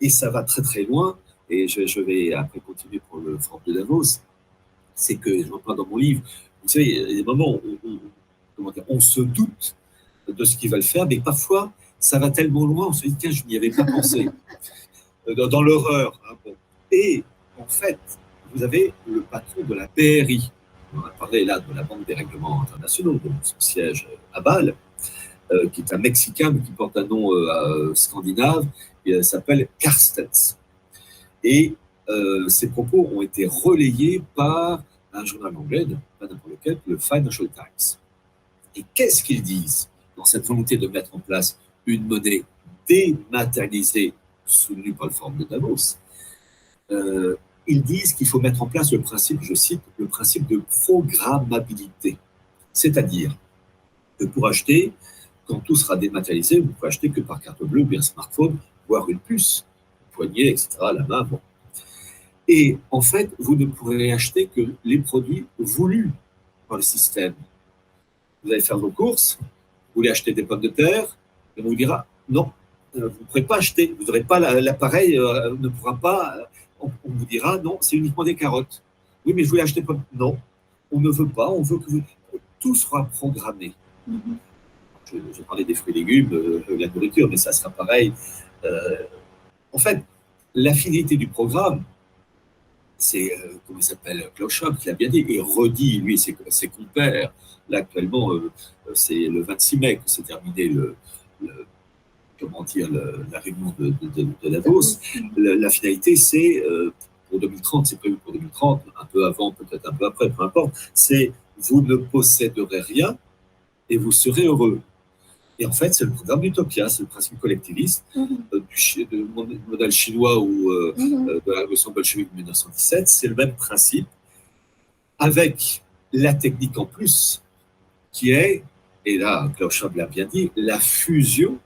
Speaker 1: et ça va très très loin, et je vais après continuer pour le forum de Davos, c'est que, j'en parle dans mon livre, vous savez, il y a des moments où on se doute de ce qu'ils veulent faire, mais parfois, ça va tellement loin, on se dit, tiens, je n'y avais pas pensé, dans l'horreur. Hein, bon. Et en fait, vous avez le patron de la BRI. On a parlé là de la Banque des règlements internationaux, de son siège à Bâle, qui est un Mexicain, mais qui porte un nom scandinave, il s'appelle Carstens. Et ces propos ont été relayés par un journal anglais, pas n'importe lequel, le Financial Times. Et qu'est-ce qu'ils disent dans cette volonté de mettre en place une monnaie dématérialisée soutenue par le Forum de Davos? Ils disent qu'il faut mettre en place le principe, je cite, le principe de programmabilité. C'est-à-dire que pour acheter, quand tout sera dématérialisé, vous ne pouvez acheter que par carte bleue ou bien smartphone, voire une puce, poignet, etc., la main. Bon. Et en fait, vous ne pourrez acheter que les produits voulus par le système. Vous allez faire vos courses, vous voulez acheter des pommes de terre, et on vous dira non, vous ne pourrez pas acheter, vous n'aurez pas l'appareil, ne pourra pas. On vous dira non, c'est uniquement des carottes. Oui, mais je voulais acheter pommes. Non, on ne veut pas, on veut que tout sera programmé. Je parlais des fruits et légumes, la nourriture, mais ça sera pareil. En fait, la finalité du programme, c'est, comment il s'appelle, Klaus Schwab qui l'a bien dit, et redit, lui et ses compères. Là, actuellement, c'est le 26 mai que s'est terminé la réunion de Davos. La finalité, c'est, pour 2030, c'est prévu pour 2030, un peu avant, peut-être un peu après, peu importe, c'est vous ne posséderez rien et vous serez heureux. Et en fait, c'est le programme d'Utopia, c'est le principe collectiviste du modèle chinois ou de la révolution bolchevique de 1917. C'est le même principe, avec la technique en plus, qui est, et là, Klaus Schwab l'a bien dit, la fusion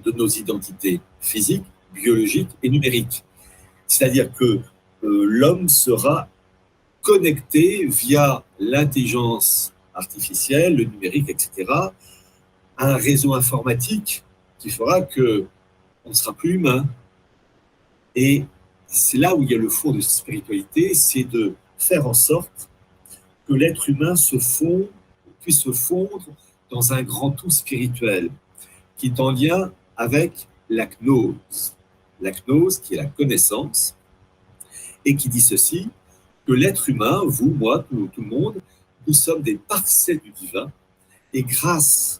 Speaker 1: de nos identités physiques, biologiques et numériques. C'est-à-dire que l'homme sera connecté via l'intelligence artificielle, le numérique, etc., à un réseau informatique qui fera qu'on ne sera plus humain. Et c'est là où il y a le fond de cette spiritualité, c'est de faire en sorte que l'être humain puisse se fondre dans un grand tout spirituel qui est en lien avec la gnose. La gnose qui est la connaissance et qui dit ceci, que l'être humain, vous, moi, tout le monde, nous sommes des parcelles du divin et grâce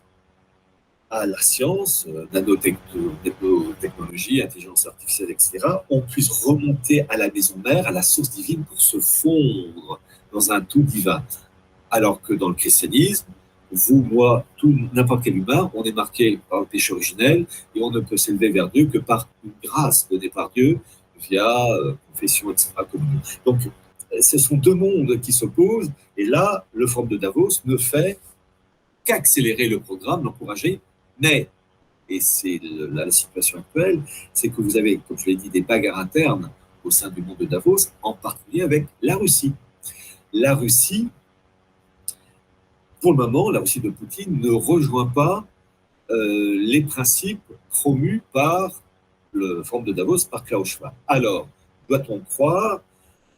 Speaker 1: à la science, nanotechnologie, intelligence artificielle, etc., on puisse remonter à la maison mère, à la source divine pour se fondre dans un tout divin. Alors que dans le christianisme, vous, moi, n'importe quel humain, on est marqué par le péché originel et on ne peut s'élever vers Dieu que par une grâce donnée par Dieu via confession, etc. Donc, ce sont deux mondes qui s'opposent et là, le Forum de Davos ne fait qu'accélérer le programme, l'encourager, mais, et c'est la situation actuelle, c'est que vous avez, comme je l'ai dit, des bagarres internes au sein du monde de Davos, en particulier avec la Russie. La Russie, pour le moment, la Russie de Poutine ne rejoint pas les principes promus par le Forum de Davos, par Klaus Schwab. Alors, doit-on croire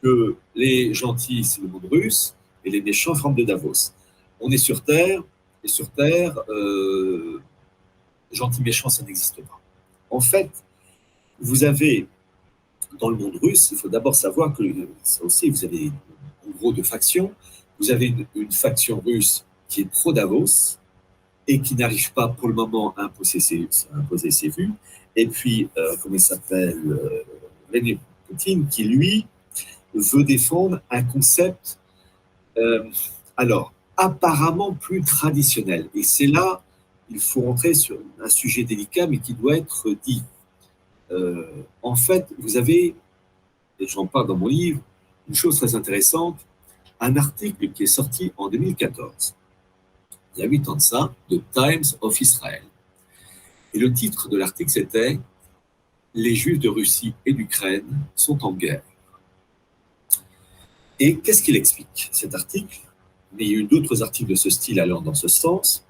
Speaker 1: que les gentils, c'est le monde russe, et les méchants, Forum de Davos? On est sur Terre, et sur Terre, gentil méchant, ça n'existe pas. En fait, vous avez, dans le monde russe, il faut d'abord savoir que, ça aussi, vous avez en gros deux factions. Vous avez une faction russe qui est pro-Davos et qui n'arrive pas pour le moment à imposer ses vues. Et puis, comment il s'appelle, Vladimir Poutine, qui, lui, veut défendre un concept, alors, apparemment plus traditionnel. Et c'est là, il faut rentrer sur un sujet délicat, mais qui doit être dit. En fait, vous avez, et j'en parle dans mon livre, une chose très intéressante, un article qui est sorti en 2014, il y a 8 ans de ça, de Times of Israel. Et le titre de l'article, c'était « Les Juifs de Russie et d'Ukraine sont en guerre ». Et qu'est-ce qu'il explique, cet article? Mais il y a eu d'autres articles de ce style allant dans ce sens.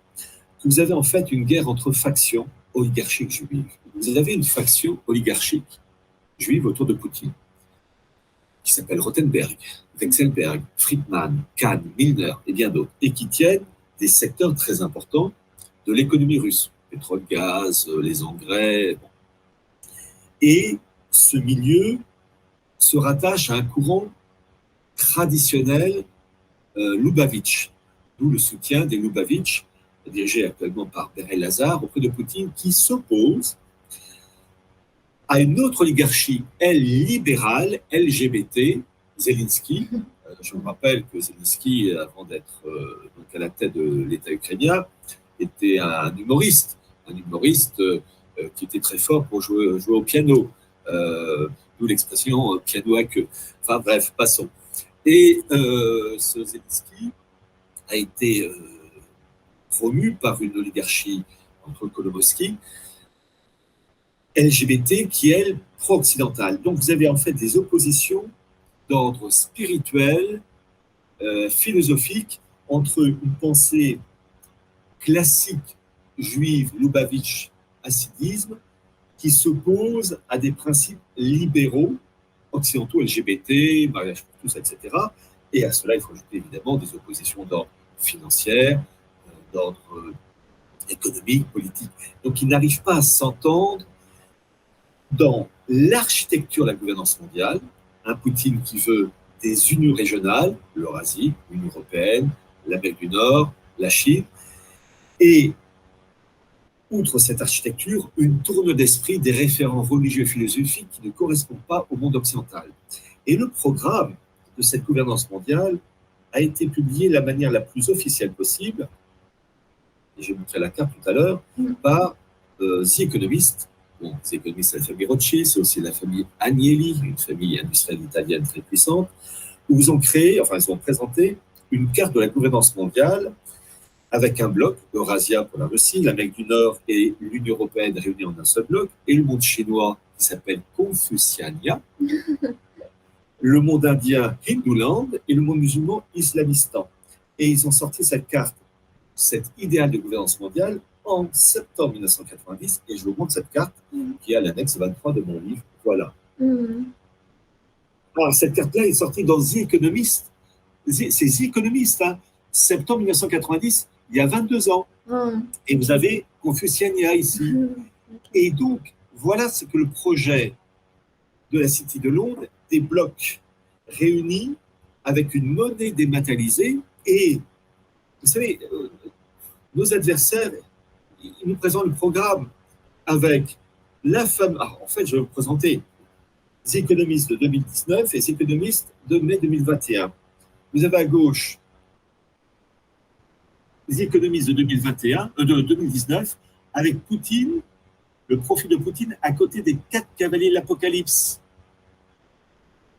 Speaker 1: Vous avez en fait une guerre entre factions oligarchiques juives. Vous avez une faction oligarchique juive autour de Poutine, qui s'appelle Rothenberg, Wexelberg, Friedman, Kahn, Milner et bien d'autres, et qui tiennent des secteurs très importants de l'économie russe, pétrole, gaz, les engrais. Bon. Et ce milieu se rattache à un courant traditionnel Loubavitch, d'où le soutien des Loubavitch, dirigé actuellement par Berel Lazar, auprès de Poutine, qui s'oppose à une autre oligarchie, elle, libérale, LGBT, Zelensky. Je me rappelle que Zelensky, avant d'être donc à la tête de l'État ukrainien, était un humoriste qui était très fort pour jouer au piano, d'où l'expression piano à queue. Enfin bref, passons. Et ce Zelensky a été promu par une oligarchie entre Kolomoïski, LGBT, qui est, elle, pro-occidentale. Donc vous avez en fait des oppositions d'ordre spirituel, philosophique, entre une pensée classique juive, Loubavitch, hassidisme, qui s'oppose à des principes libéraux, occidentaux, LGBT, mariage pour tous, etc. Et à cela, il faut ajouter évidemment des oppositions d'ordre financier, d'ordre économique, politique. Donc ils n'arrivent pas à s'entendre dans l'architecture de la gouvernance mondiale. Un Poutine qui veut des unions régionales, l'Eurasie, l'Union européenne, l'Amérique du Nord, la Chine, et outre cette architecture, une tourne d'esprit des référents religieux et philosophiques qui ne correspondent pas au monde occidental. Et le programme de cette gouvernance mondiale a été publié de la manière la plus officielle possible, et j'ai montré la carte tout à l'heure, par The Economist. Bon, The Economist, c'est la famille Rothschild, c'est aussi la famille Agnelli, une famille industrielle italienne très puissante, où ils ont présenté une carte de la gouvernance mondiale avec un bloc, Eurasia pour la Russie, l'Amérique du Nord et l'Union européenne réunis en un seul bloc, et le monde chinois qui s'appelle Confuciania, le monde indien Hinduland et le monde musulman Islamistan. Et ils ont sorti cette carte, cet idéal de gouvernance mondiale, en septembre 1990, et je vous montre cette carte qui est à l'annexe 23 de mon livre. Voilà. Alors, cette carte-là est sortie dans The Economist. C'est The Economist, hein, septembre 1990, il y a 22 ans. Et vous avez Confuciania ici. Et donc, voilà ce que le projet de la City de Londres, des blocs réunis avec une monnaie dématérialisée. Et, vous savez, nos adversaires, ils nous présentent le programme avec la femme. En fait, je vais vous présenter The Economist de 2019 et The Economist de mai 2021. Vous avez à gauche The Economist de 2019 avec Poutine, le profil de Poutine à côté des 4 cavaliers de l'Apocalypse,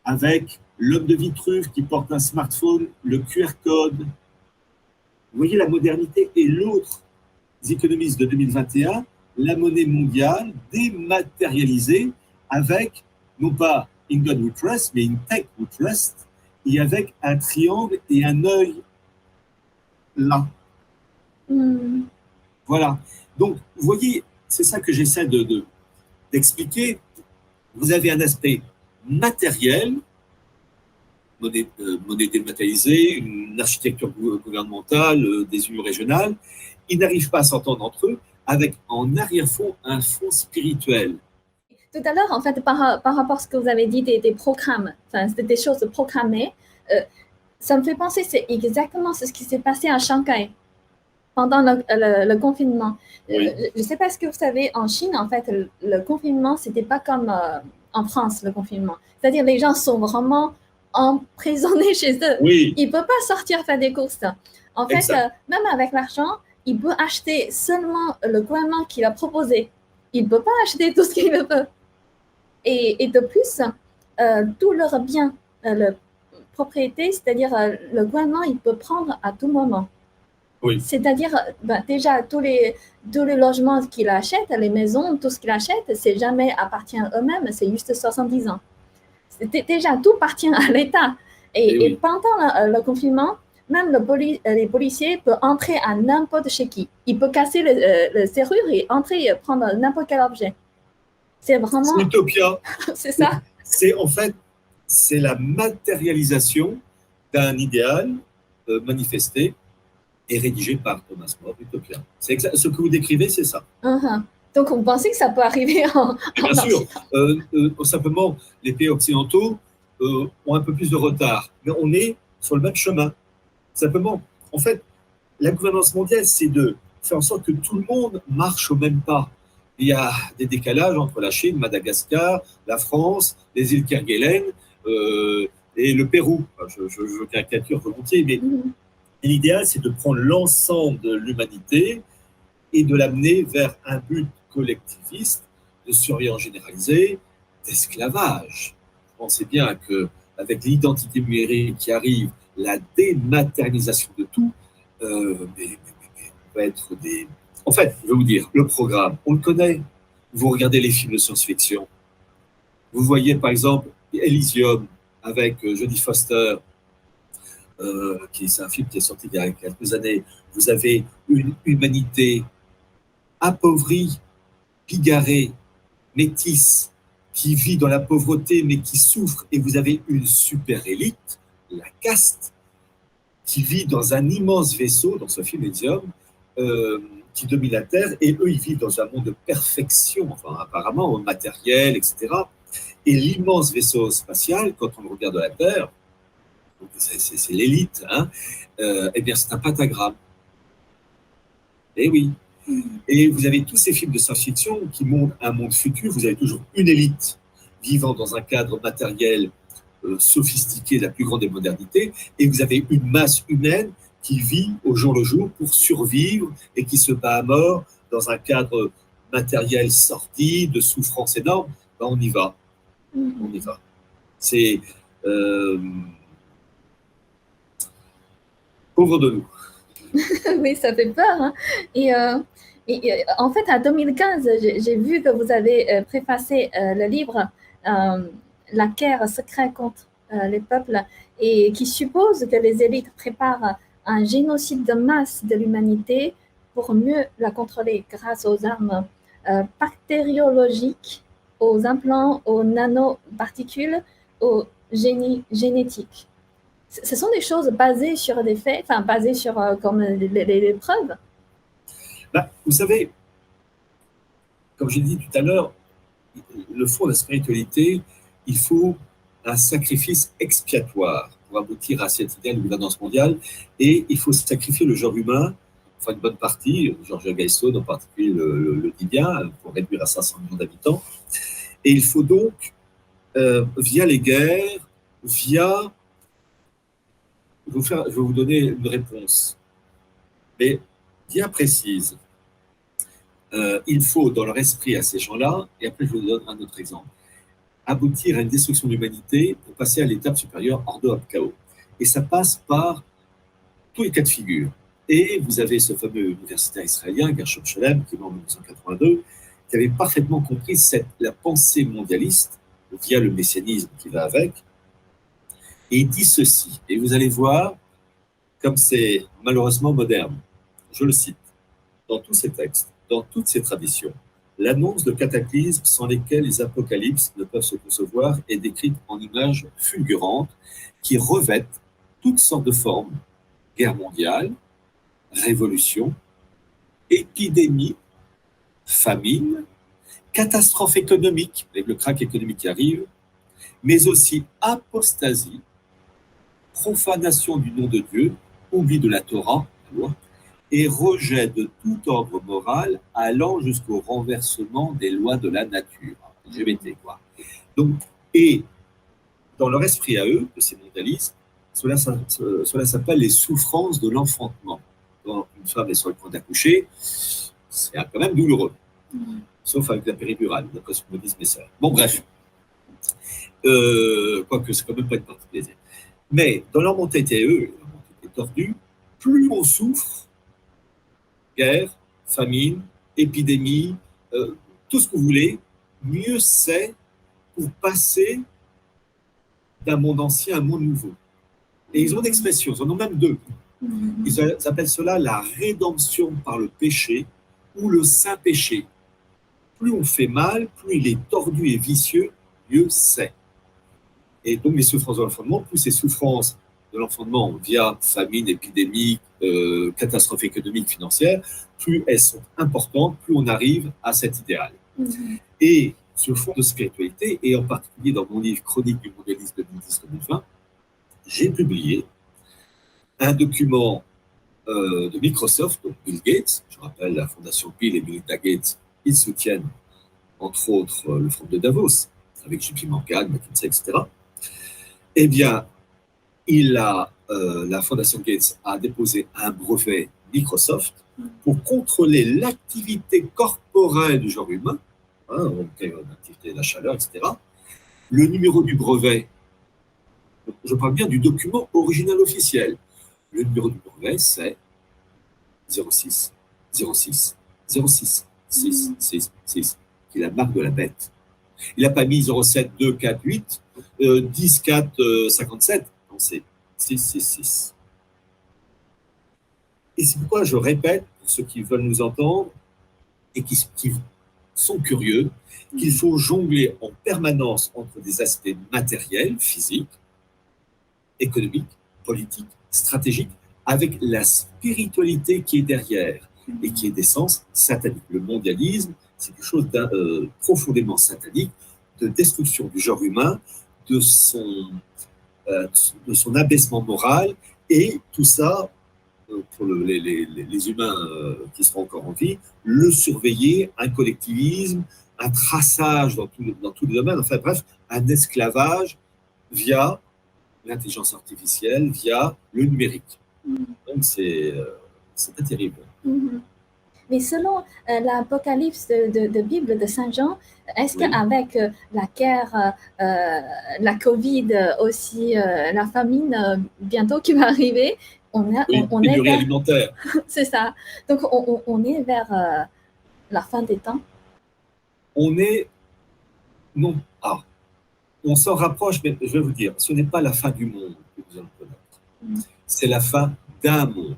Speaker 1: avec l'homme de Vitruve qui porte un smartphone, le QR code. Vous voyez la modernité. Et l'autre, The Economist de 2021, la monnaie mondiale dématérialisée avec, non pas In God We Trust, mais In Tech We Trust, et avec un triangle et un œil là. Voilà. Donc, vous voyez, c'est ça que j'essaie d'expliquer. Vous avez un aspect matériel, monnaie dématérialisée, une architecture gouvernementale, des unions régionales. Ils n'arrivent pas à s'entendre entre eux, avec en arrière-fond un fond spirituel.
Speaker 2: Tout à l'heure, en fait, par rapport à ce que vous avez dit des programmes, enfin, des choses programmées, ça me fait penser, c'est exactement ce qui s'est passé à Shanghai pendant le confinement.
Speaker 1: Oui.
Speaker 2: Je ne sais pas ce que vous savez, en Chine, en fait, le confinement, ce n'était pas comme en France, le confinement. C'est-à-dire les gens sont vraiment emprisonnés chez eux.
Speaker 1: Oui.
Speaker 2: Ils ne peuvent pas sortir faire des courses. En fait, même avec l'argent, il peut acheter seulement le gouvernement qu'il a proposé. Il ne peut pas acheter tout ce qu'il veut. Et de plus, tout leur bien, la propriété, c'est-à-dire le gouvernement, il peut prendre à tout moment.
Speaker 1: Oui.
Speaker 2: C'est-à-dire, déjà, tous les logements qu'il achète, les maisons, tout ce qu'il achète, c'est jamais appartient à eux-mêmes, c'est juste 70 ans. Déjà, tout appartient à l'État. Et pendant le confinement, même les policiers peuvent entrer à n'importe chez qui. Ils peuvent casser le serrure et entrer, prendre n'importe quel objet. C'est vraiment...
Speaker 1: C'est l'utopia.
Speaker 2: C'est ça.
Speaker 1: C'est la matérialisation d'un idéal manifesté et rédigé par Thomas More, Utopia. Ce que vous décrivez, c'est ça.
Speaker 2: Donc, on pensait que ça peut arriver
Speaker 1: Bien sûr. Simplement, les pays occidentaux ont un peu plus de retard. Mais on est sur le même chemin. Simplement, en fait, la gouvernance mondiale, c'est de faire en sorte que tout le monde marche au même pas. Il y a des décalages entre la Chine, Madagascar, la France, les îles Kerguelen et le Pérou. Enfin, je caricature volontiers, mais l'idéal, c'est de prendre l'ensemble de l'humanité et de l'amener vers un but collectiviste de surveillance généralisée, d'esclavage. Pensez bien qu'avec l'identité numérique qui arrive, la dématérialisation de tout, on va être des... En fait, je vais vous dire, le programme, on le connaît. Vous regardez les films de science-fiction. Vous voyez, par exemple, Elysium avec Jodie Foster, c'est un film qui est sorti il y a quelques années. Vous avez une humanité appauvrie, bigarrée, métisse, qui vit dans la pauvreté mais qui souffre, et vous avez une super élite, la caste, qui vit dans un immense vaisseau, dans ce film Elysium, qui domine la Terre, et eux, ils vivent dans un monde de perfection, enfin, apparemment, matériel, etc. Et l'immense vaisseau spatial, quand on le regarde de la Terre, c'est l'élite, hein, eh bien, c'est un pentagramme. Eh oui. Et vous avez tous ces films de science-fiction qui montrent un monde futur. Vous avez toujours une élite vivant dans un cadre matériel sophistiqué de la plus grande des modernités, et vous avez une masse humaine qui vit au jour le jour pour survivre et qui se bat à mort dans un cadre matériel sorti, de souffrance énorme. Ben, on y va. On y va. C'est pauvre de nous.
Speaker 2: Oui, ça fait peur. Hein. Et en fait, en 2015, j'ai vu que vous avez préfacé le livre La guerre secrète contre les peuples, et qui suppose que les élites préparent un génocide de masse de l'humanité pour mieux la contrôler grâce aux armes bactériologiques, aux implants, aux nanoparticules, aux génies génétiques. Ce sont des choses basées sur des faits, enfin basées sur comme les preuves.
Speaker 1: Ben, vous savez, comme j'ai dit tout à l'heure, le fond de la spiritualité, il faut un sacrifice expiatoire pour aboutir à cette idée de gouvernance mondiale, et il faut sacrifier le genre humain, enfin une bonne partie, Georges Gaisson en particulier le dit bien, pour réduire à 500 millions d'habitants, et il faut donc, via les guerres, via... Je vais vous donner une réponse, mais bien précise. Il faut, dans leur esprit à ces gens-là, et après je vous donne un autre exemple, aboutir à une destruction de l'humanité pour passer à l'étape supérieure, Ordo ab Chaos. Et ça passe par tous les cas de figure. Et vous avez ce fameux universitaire israélien, Gershom Scholem, qui est mort en 1982, qui avait parfaitement compris la pensée mondialiste, via le messianisme qui va avec, et il dit ceci, et vous allez voir, comme c'est malheureusement moderne, je le cite, dans tous ces textes, dans toutes ces traditions, l'annonce de cataclysmes sans lesquels les apocalypses ne peuvent se concevoir est décrite en images fulgurantes qui revêtent toutes sortes de formes, guerre mondiale, révolution, épidémie, famine, catastrophe économique, avec le krach économique qui arrive, mais aussi apostasie, profanation du nom de Dieu, oubli de la Torah, la loi, et rejet de tout ordre moral allant jusqu'au renversement des lois de la nature. LGBT, quoi. Donc, et dans leur esprit à eux, de ces mondialistes, cela s'appelle les souffrances de l'enfantement. Quand une femme est sur le point d'accoucher, c'est quand même douloureux, sauf avec la péridurale, d'après ce que me disent mes sœurs. Bon, bref. Quoique, c'est quand même pas une partie plaisir. Mais dans leur mentalité à eux, leur mentalité tordue, plus on souffre, guerre, famine, épidémie, tout ce que vous voulez, mieux c'est pour passer d'un monde ancien à un monde nouveau. Et ils ont une expression, ils en ont même deux. Ils appellent cela la rédemption par le péché ou le saint péché. Plus on fait mal, plus il est tordu et vicieux, mieux c'est. Et donc les souffrances de l'enfantement, plus ces souffrances de l'enfantement via famine, épidémie, catastrophe économique, financière, plus elles sont importantes, plus on arrive à cet idéal. Et sur fond de spiritualité, et en particulier dans mon livre Chronique du mondialisme 2010-2020, j'ai publié un document de Microsoft, donc Bill Gates. Je rappelle, la fondation Bill et Melinda Gates, ils soutiennent entre autres le Forum de Davos, avec JP Morgan, McKinsey, etc. Eh bien, la fondation Gates a déposé un brevet Microsoft pour contrôler l'activité corporelle du genre humain, donc l'activité de la chaleur, etc. Le numéro du brevet, je parle bien du document original officiel. Le numéro du brevet, c'est 06 06 06 6 6 6, qui est la marque de la bête. Il n'a pas mis 07 2 4 8 10 4 57. Non, c'est 6 6 6. Et c'est pourquoi je répète, pour ceux qui veulent nous entendre et qui sont curieux, qu'il faut jongler en permanence entre des aspects matériels, physiques, économiques, politiques, stratégiques, avec la spiritualité qui est derrière et qui est d'essence satanique. Le mondialisme, c'est quelque chose de profondément satanique, de destruction du genre humain, de son abaissement moral, et tout ça, pour les humains qui seront encore en vie, le surveiller, un collectivisme, un traçage dans tous les domaines, enfin bref, un esclavage via l'intelligence artificielle, via le numérique. Donc c'est pas terrible.
Speaker 2: Mais selon l'Apocalypse de Bible de Saint Jean, est-ce qu'avec la guerre, la Covid aussi, la famine bientôt qui va arriver, on est vers...
Speaker 1: alimentaire.
Speaker 2: C'est ça. Donc on est vers la fin des temps.
Speaker 1: On est... Non. On s'en rapproche, mais je vais vous dire, ce n'est pas la fin du monde que vous allez connaître. C'est la fin d'un monde.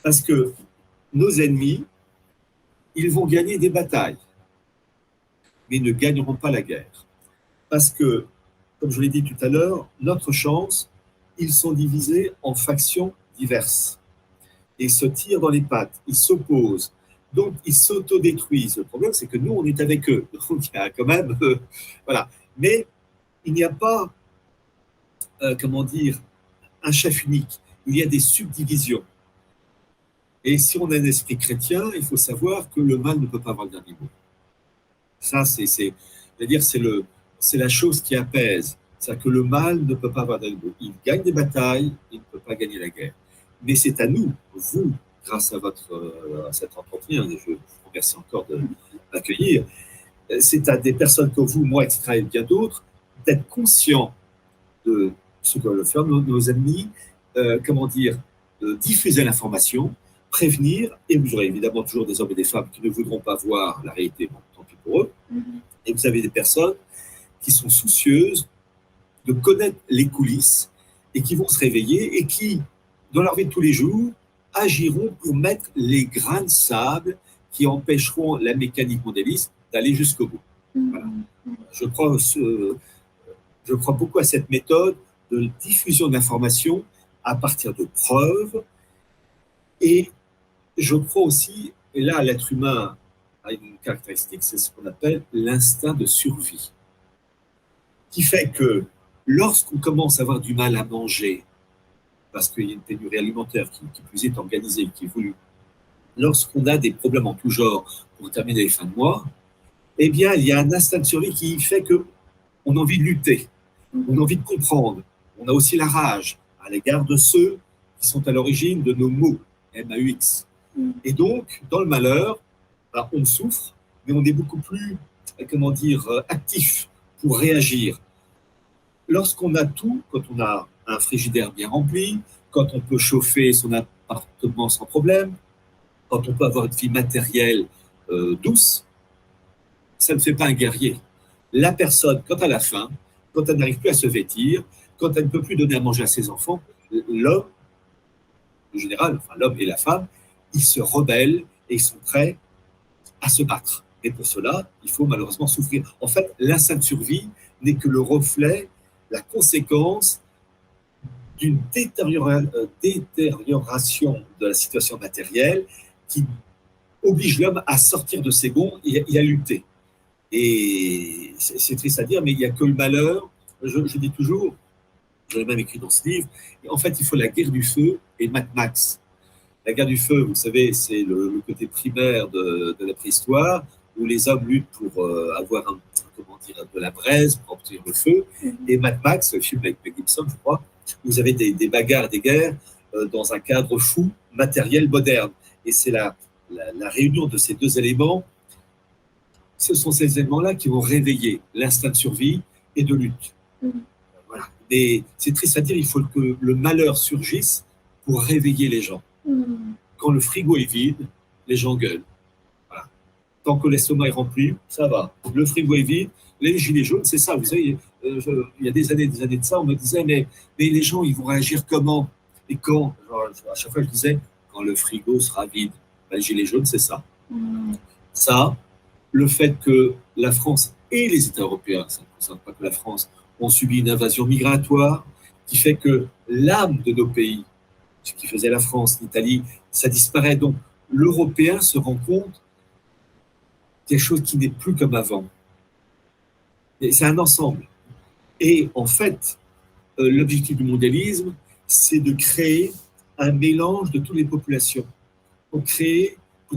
Speaker 1: Parce que nos ennemis, ils vont gagner des batailles, mais ils ne gagneront pas la guerre. Parce que, comme je l'ai dit tout à l'heure, notre chance, ils sont divisés en factions diverses. Et ils se tirent dans les pattes, ils s'opposent. Donc, ils s'autodétruisent. Le problème, c'est que nous, on est avec eux. Donc, il y a quand même... voilà. Mais il n'y a pas, un chef unique. Il y a des subdivisions. Et si on a un esprit chrétien, il faut savoir que le mal ne peut pas avoir le dernier mot. Ça, c'est-à-dire, c'est la chose qui apaise. C'est-à-dire que le mal ne peut pas avoir le dernier mot. Il gagne des batailles, il ne peut pas gagner la guerre. Mais c'est à nous, vous, grâce à cet entretien, et je vous remercie encore de m'accueillir, c'est à des personnes comme vous, moi, etc., et bien d'autres, d'être conscients de ce que veulent faire nos ennemis, diffuser l'information, prévenir, et vous aurez évidemment toujours des hommes et des femmes qui ne voudront pas voir la réalité, bon, tant pis pour eux, et vous avez des personnes qui sont soucieuses de connaître les coulisses et qui vont se réveiller et qui, dans leur vie de tous les jours, agiront pour mettre les grains de sable qui empêcheront la mécanique mondialiste d'aller jusqu'au bout. Voilà. Je crois beaucoup à cette méthode de diffusion d'informations à partir de preuves, et je crois aussi, et là l'être humain a une caractéristique, c'est ce qu'on appelle l'instinct de survie, qui fait que lorsqu'on commence à avoir du mal à manger, parce qu'il y a une pénurie alimentaire qui plus est organisée, qui est voulue, lorsqu'on a des problèmes en tout genre pour terminer les fins de mois, eh bien, il y a un instinct de survie qui fait qu'on a envie de lutter, on a envie de comprendre. On a aussi la rage à l'égard de ceux qui sont à l'origine de nos maux, M-A-U-X. Et donc, dans le malheur, on souffre, mais on est beaucoup plus, actif pour réagir. Lorsqu'on a tout, quand on a un frigidaire bien rempli, quand on peut chauffer son appartement sans problème, quand on peut avoir une vie matérielle douce, ça ne fait pas un guerrier. La personne, quand elle a faim, quand elle n'arrive plus à se vêtir, quand elle ne peut plus donner à manger à ses enfants, l'homme, en général, l'homme et la femme, ils se rebellent et ils sont prêts à se battre. Et pour cela, il faut malheureusement souffrir. En fait, l'instinct de survie n'est que le reflet, la conséquence d'une détérioration de la situation matérielle qui oblige l'homme à sortir de ses gonds et à lutter. Et c'est triste à dire, mais il n'y a que le malheur. Je dis toujours, j'en ai même écrit dans ce livre, en fait, il faut la guerre du feu et Mad Max. La guerre du feu, vous savez, c'est le côté primaire de la préhistoire, où les hommes luttent pour avoir de la braise, pour obtenir le feu. Et Mad Max, le film avec Mel Gibson, je crois, vous avez des bagarres, des guerres dans un cadre fou, matériel, moderne. Et c'est la réunion de ces deux éléments. Ce sont ces éléments-là qui vont réveiller l'instinct de survie et de lutte. Voilà. Mais c'est triste à dire, il faut que le malheur surgisse pour réveiller les gens. Quand le frigo est vide, les gens gueulent. Voilà. Tant que l'estomac est rempli, ça va. Le frigo est vide, les gilets jaunes, c'est ça. Vous savez, il y a des années de ça, on me disait, mais les gens, ils vont réagir comment? Et quand? À chaque fois, je disais, quand le frigo sera vide. Les gilets jaunes, c'est ça. Ça, le fait que la France et les États européens, ça ne concerne pas que la France, ont subi une invasion migratoire qui fait que l'âme de nos pays, ce qui faisait la France, l'Italie, ça disparaît. Donc, l'Européen se rend compte quelque chose qui n'est plus comme avant. Et c'est un ensemble. Et en fait, l'objectif du mondialisme, c'est de créer un mélange de toutes les populations. Pour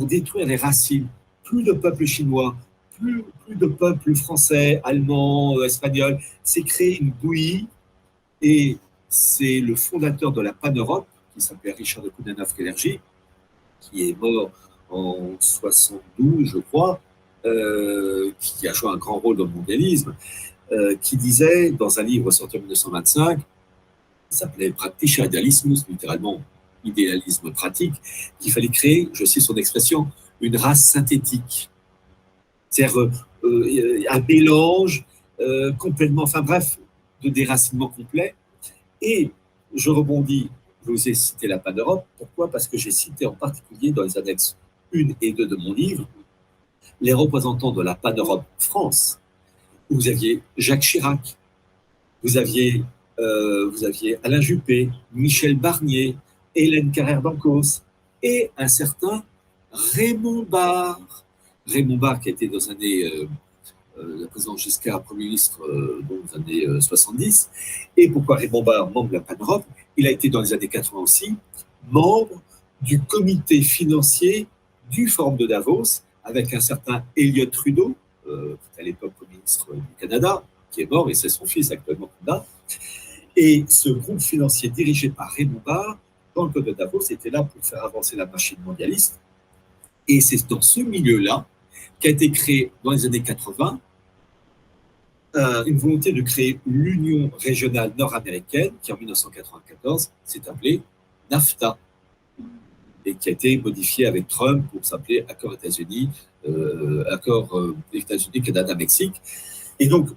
Speaker 1: détruire les racines. Plus de peuples chinois, plus de peuples français, allemands, espagnols. C'est créer une bouillie. Et c'est le fondateur de la Pan-Europe, qui s'appelait Richard de Coudenhove-Kalergi, qui est mort en 72, je crois, qui a joué un grand rôle dans le mondialisme, qui disait, dans un livre sorti en 1925, ça s'appelait Praktischer Idealismus, littéralement idéalisme pratique, qu'il fallait créer, je cite son expression, une race synthétique. C'est-à-dire un mélange complètement, enfin bref, de déracinement complet. Et je rebondis, je vous ai cité la Pan-Europe. Pourquoi? Parce que j'ai cité en particulier dans les annexes 1 et 2 de mon livre les représentants de la Pan-Europe France. Vous aviez Jacques Chirac, vous aviez Alain Juppé, Michel Barnier, Hélène Carrère d'Ancos et un certain Raymond Barre. Raymond Barre qui était dans les années le président Giscard, Premier ministre dans les années 70. Et pourquoi Raymond Barre, membre de la Pan-Europe? Il a été dans les années 80 aussi membre du comité financier du Forum de Davos avec un certain Elliott Trudeau, à l'époque Premier ministre du Canada, qui est mort et c'est son fils actuellement là. Et ce groupe financier dirigé par Raymond Barre, dans le Club de Davos, était là pour faire avancer la machine mondialiste. Et c'est dans ce milieu-là qu'a été créé dans les années 80 une volonté de créer l'Union régionale nord-américaine qui en 1994 s'est appelée NAFTA et qui a été modifiée avec Trump pour s'appeler Accord États-Unis, États-Unis, Canada, Mexique. Et donc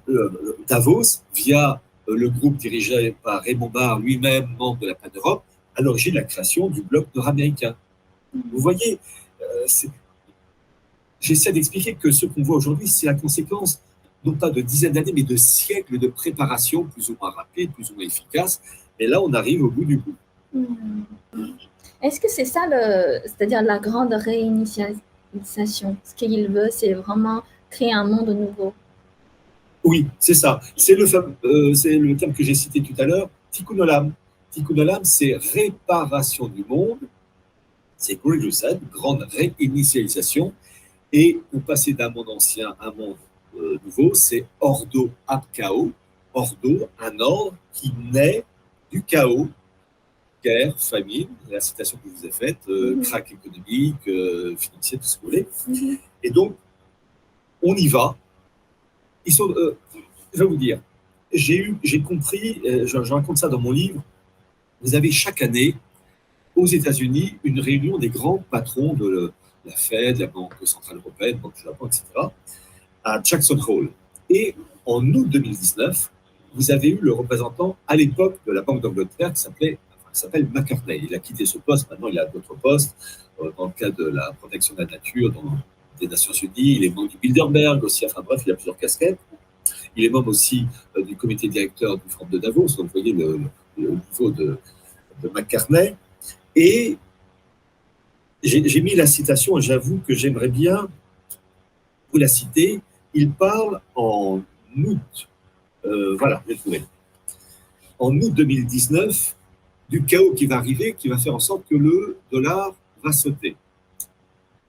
Speaker 1: Davos, via le groupe dirigé par Raymond Barre, lui-même membre de la Pan-Europe, à l'origine de la création du bloc nord-américain. Vous voyez, j'essaie d'expliquer que ce qu'on voit aujourd'hui, c'est la conséquence non pas de dizaines d'années, mais de siècles de préparation plus ou moins rapide, plus ou moins efficace. Et là, on arrive au bout du bout.
Speaker 2: Est-ce que c'est ça, c'est-à-dire la grande réinitialisation? Ce qu'il veut, c'est vraiment créer un monde nouveau.
Speaker 1: Oui, c'est ça. C'est le terme que j'ai cité tout à l'heure, Tikkun Olam. Tikkun Olam, c'est réparation du monde. C'est Great Reset, grande réinitialisation. Et pour passer d'un monde ancien à un monde nouveau, c'est Ordo ab Chaos. Ordo, un ordre qui naît du chaos, guerre, famine, la citation que je vous ai faite, crack économique, financier, tout ce que vous voulez. Et donc, on y va. Je vais vous dire, j'ai compris, je raconte ça dans mon livre, vous avez chaque année, aux États-Unis, une réunion des grands patrons de la Fed, la Banque Centrale Européenne, Banque du Japon, etc., à Jackson Hole. Et en août 2019, vous avez eu le représentant à l'époque de la Banque d'Angleterre qui s'appelle McCartney. Il a quitté ce poste, maintenant il a d'autres postes, dans le cadre de la protection de la nature, des Nations Unies, il est membre du Bilderberg aussi, enfin bref, il a plusieurs casquettes. Il est membre aussi du comité directeur du Forum de Davos, donc vous voyez le niveau de McCartney. Et j'ai mis la citation, et j'avoue que j'aimerais bien vous la citer, Il parle en août, voilà, j'ai trouvé. En août 2019, du chaos qui va arriver, qui va faire en sorte que le dollar va sauter.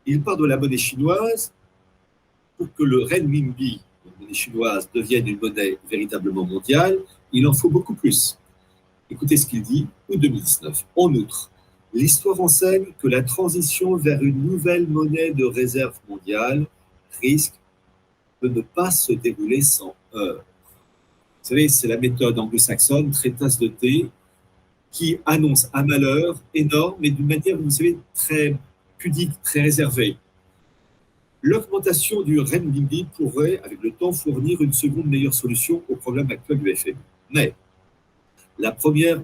Speaker 1: Il parle de la monnaie chinoise. Pour que le renminbi, la monnaie chinoise, devienne une monnaie véritablement mondiale, il en faut beaucoup plus. Écoutez ce qu'il dit, août 2019. En outre, l'histoire enseigne que la transition vers une nouvelle monnaie de réserve mondiale risque de ne pas se dérouler sans heurts. Vous savez, c'est la méthode anglo-saxonne, très tasse de thé, qui annonce un malheur énorme, mais d'une manière, vous savez, très pudique, très réservée. L'augmentation du renminbi pourrait, avec le temps, fournir une seconde meilleure solution au problème actuel du FMI. Mais la première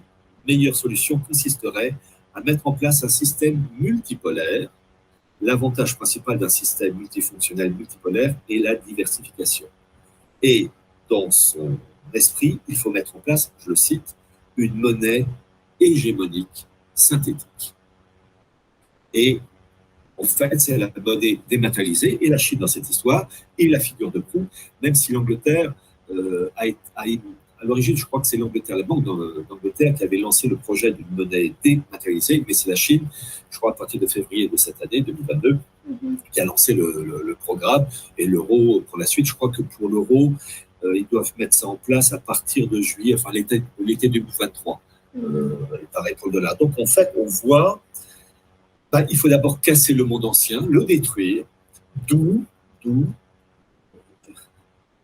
Speaker 1: meilleure solution consisterait à mettre en place un système multipolaire. L'avantage principal d'un système multifonctionnel multipolaire est la diversification. Et dans son esprit, il faut mettre en place, je le cite, une monnaie hégémonique synthétique. Et en fait, c'est la monnaie dématérialisée et la Chine dans cette histoire est la figure de proue, même si l'Angleterre à l'origine, je crois que c'est l'Angleterre, la Banque d'Angleterre qui avait lancé le projet d'une monnaie dématérialisée, mais c'est la Chine, je crois à partir de février de cette année, 2022, qui a lancé le programme. Et l'euro, pour la suite, je crois que pour l'euro, ils doivent mettre ça en place à partir de juillet, enfin l'été 2023. Pareil pour le dollar. Donc en fait, on voit il faut d'abord casser le monde ancien, le détruire, d'où,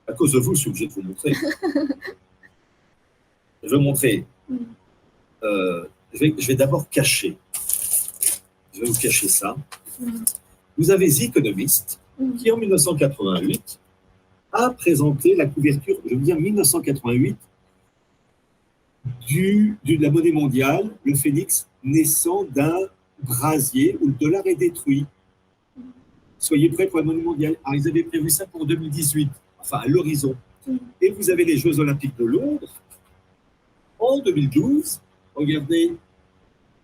Speaker 1: à cause de vous, je suis obligé de vous montrer. Je vais vous montrer. Je vais d'abord cacher. Je vais vous cacher ça. Vous avez The Economist, qui en 1988 a présenté la couverture, je veux dire 1988, de la monnaie mondiale, le phénix, naissant d'un brasier où le dollar est détruit. Soyez prêts pour la monnaie mondiale. Alors, ils avaient prévu ça pour 2018, enfin à l'horizon. Et vous avez les Jeux Olympiques de Londres. En 2012, regardez,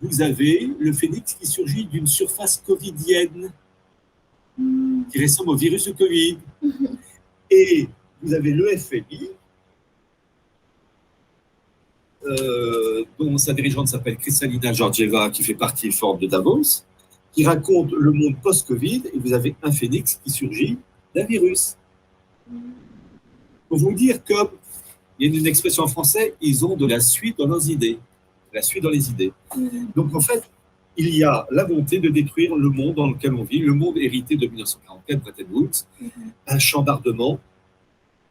Speaker 1: vous avez le phénix qui surgit d'une surface covidienne qui ressemble au virus du Covid. Et vous avez le FMI, dont sa dirigeante s'appelle Kristalina Georgieva, qui fait partie forte de Davos, qui raconte le monde post-Covid, et vous avez un phénix qui surgit d'un virus. Pour vous dire, comme il y a une expression en français, ils ont de la suite dans leurs idées. La suite dans les idées. Donc en fait, il y a la volonté de détruire le monde dans lequel on vit, le monde hérité de 1944, Bretton Woods, un chambardement.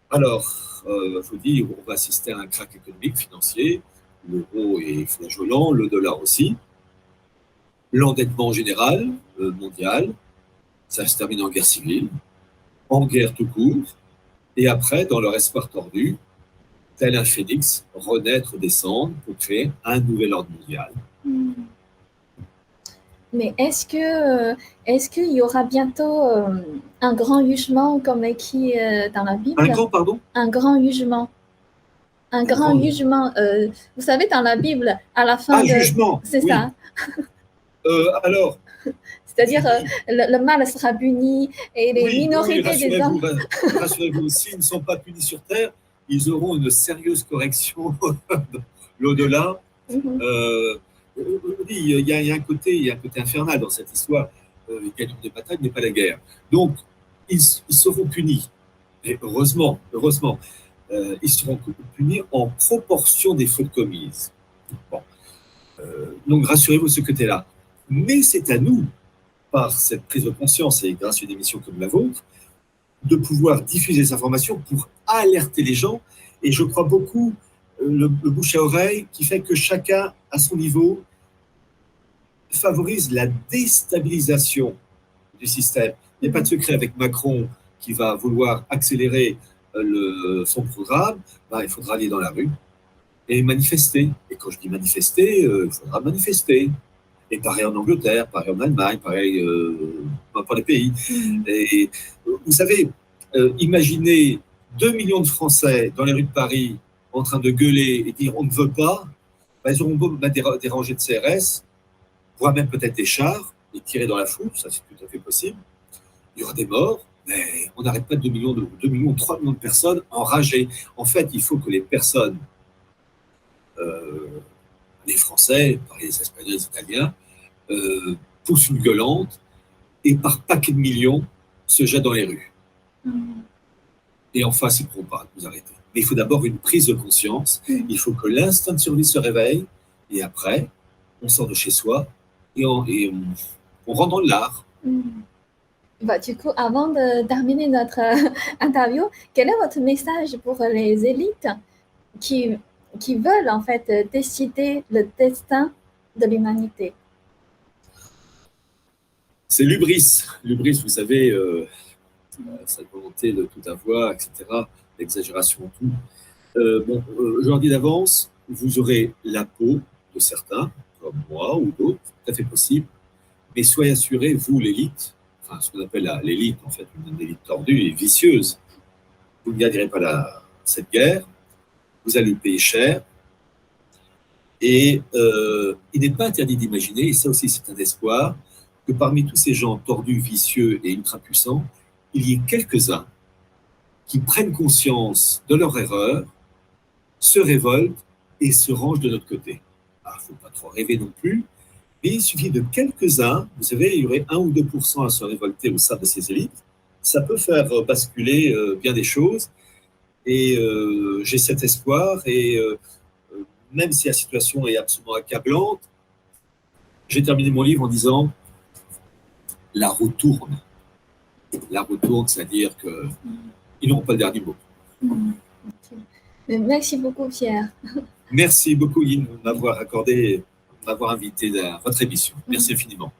Speaker 1: Alors, je vous dis, on va assister à un krach économique, financier. L'euro est flageolant, le dollar aussi. L'endettement général, mondial, ça se termine en guerre civile, en guerre tout court, et après, dans leur espoir tordu, tel un phénix, renaître, descendre pour créer un nouvel ordre mondial.
Speaker 2: Mais est-ce qu'il y aura bientôt un grand jugement comme écrit dans la Bible?
Speaker 1: Un grand, pardon?
Speaker 2: Un grand jugement. Un grand jugement. Vous savez, dans la Bible, à la fin
Speaker 1: jugement.
Speaker 2: C'est
Speaker 1: oui.
Speaker 2: ça.
Speaker 1: Alors.
Speaker 2: C'est-à-dire, le mal sera puni et les minorités des hommes.
Speaker 1: Rassurez-vous, s'ils ne sont pas punis sur Terre, ils auront une sérieuse correction l'au-delà. Il y a un côté infernal dans cette histoire. Le gagnant des batailles n'est pas la guerre. Donc, ils seront punis. Et heureusement, ils seront punis en proportion des fautes commises. Bon. Donc, rassurez-vous de ce côté-là. Mais c'est à nous, par cette prise de conscience et grâce à une émission comme la vôtre, de pouvoir diffuser ces informations pour alerter les gens. Et je crois beaucoup le bouche à oreille qui fait que chacun, à son niveau, favorise la déstabilisation du système. Il n'y a pas de secret avec Macron qui va vouloir accélérer son programme. Il faudra aller dans la rue et manifester. Et quand je dis manifester, il faudra manifester. Et pareil en Angleterre, pareil en Allemagne, pareil dans les pays. Et vous savez, imaginez 2 millions de Français dans les rues de Paris en train de gueuler et dire on ne veut pas, ils auront beau mettre des rangées de CRS, voire même peut-être des chars, et tirer dans la foule, ça c'est tout à fait possible. Il y aura des morts, Mais on n'arrête pas 2 millions, 2 millions, 3 millions de personnes enragées. En fait, il faut que les personnes, les Français, les Espagnols, les Italiens, poussent une gueulante et par paquet de millions se jettent dans les rues. Et en face, ils ne pourront pas nous arrêter. Mais il faut d'abord une prise de conscience. Il faut que l'instinct de survie se réveille. Et après, on sort de chez soi et on rentre dans l'art.
Speaker 2: Bah, du coup, avant de terminer notre interview, quel est votre message pour les élites qui veulent en fait décider le destin de l'humanité?
Speaker 1: C'est l'hubris. L'hubris, vous savez, cette volonté de tout avoir, etc., l'exagération en tout. Je leur dis d'avance, vous aurez la peau de certains, comme moi ou d'autres, tout à fait possible, mais soyez assurés, vous, l'élite, enfin ce qu'on appelle l'élite, en fait, une élite tordue et vicieuse, vous ne gagnerez pas cette guerre, vous allez le payer cher, et il n'est pas interdit d'imaginer, et ça aussi c'est un espoir, que parmi tous ces gens tordus, vicieux et ultra-puissants, il y ait quelques-uns qui prennent conscience de leur erreur, se révoltent et se rangent de notre côté. Il ne faut pas trop rêver non plus, mais il suffit de quelques-uns, vous savez, il y aurait 1 ou 2% à se révolter au sein de ces élites, ça peut faire basculer bien des choses, et j'ai cet espoir, et même si la situation est absolument accablante, j'ai terminé mon livre en disant « la roue tourne ». La roue tourne, c'est-à-dire qu'ils n'auront pas le dernier mot.
Speaker 2: Okay. Merci beaucoup, Pierre.
Speaker 1: Merci beaucoup, Lynn, de m'avoir invité à votre émission. Merci infiniment.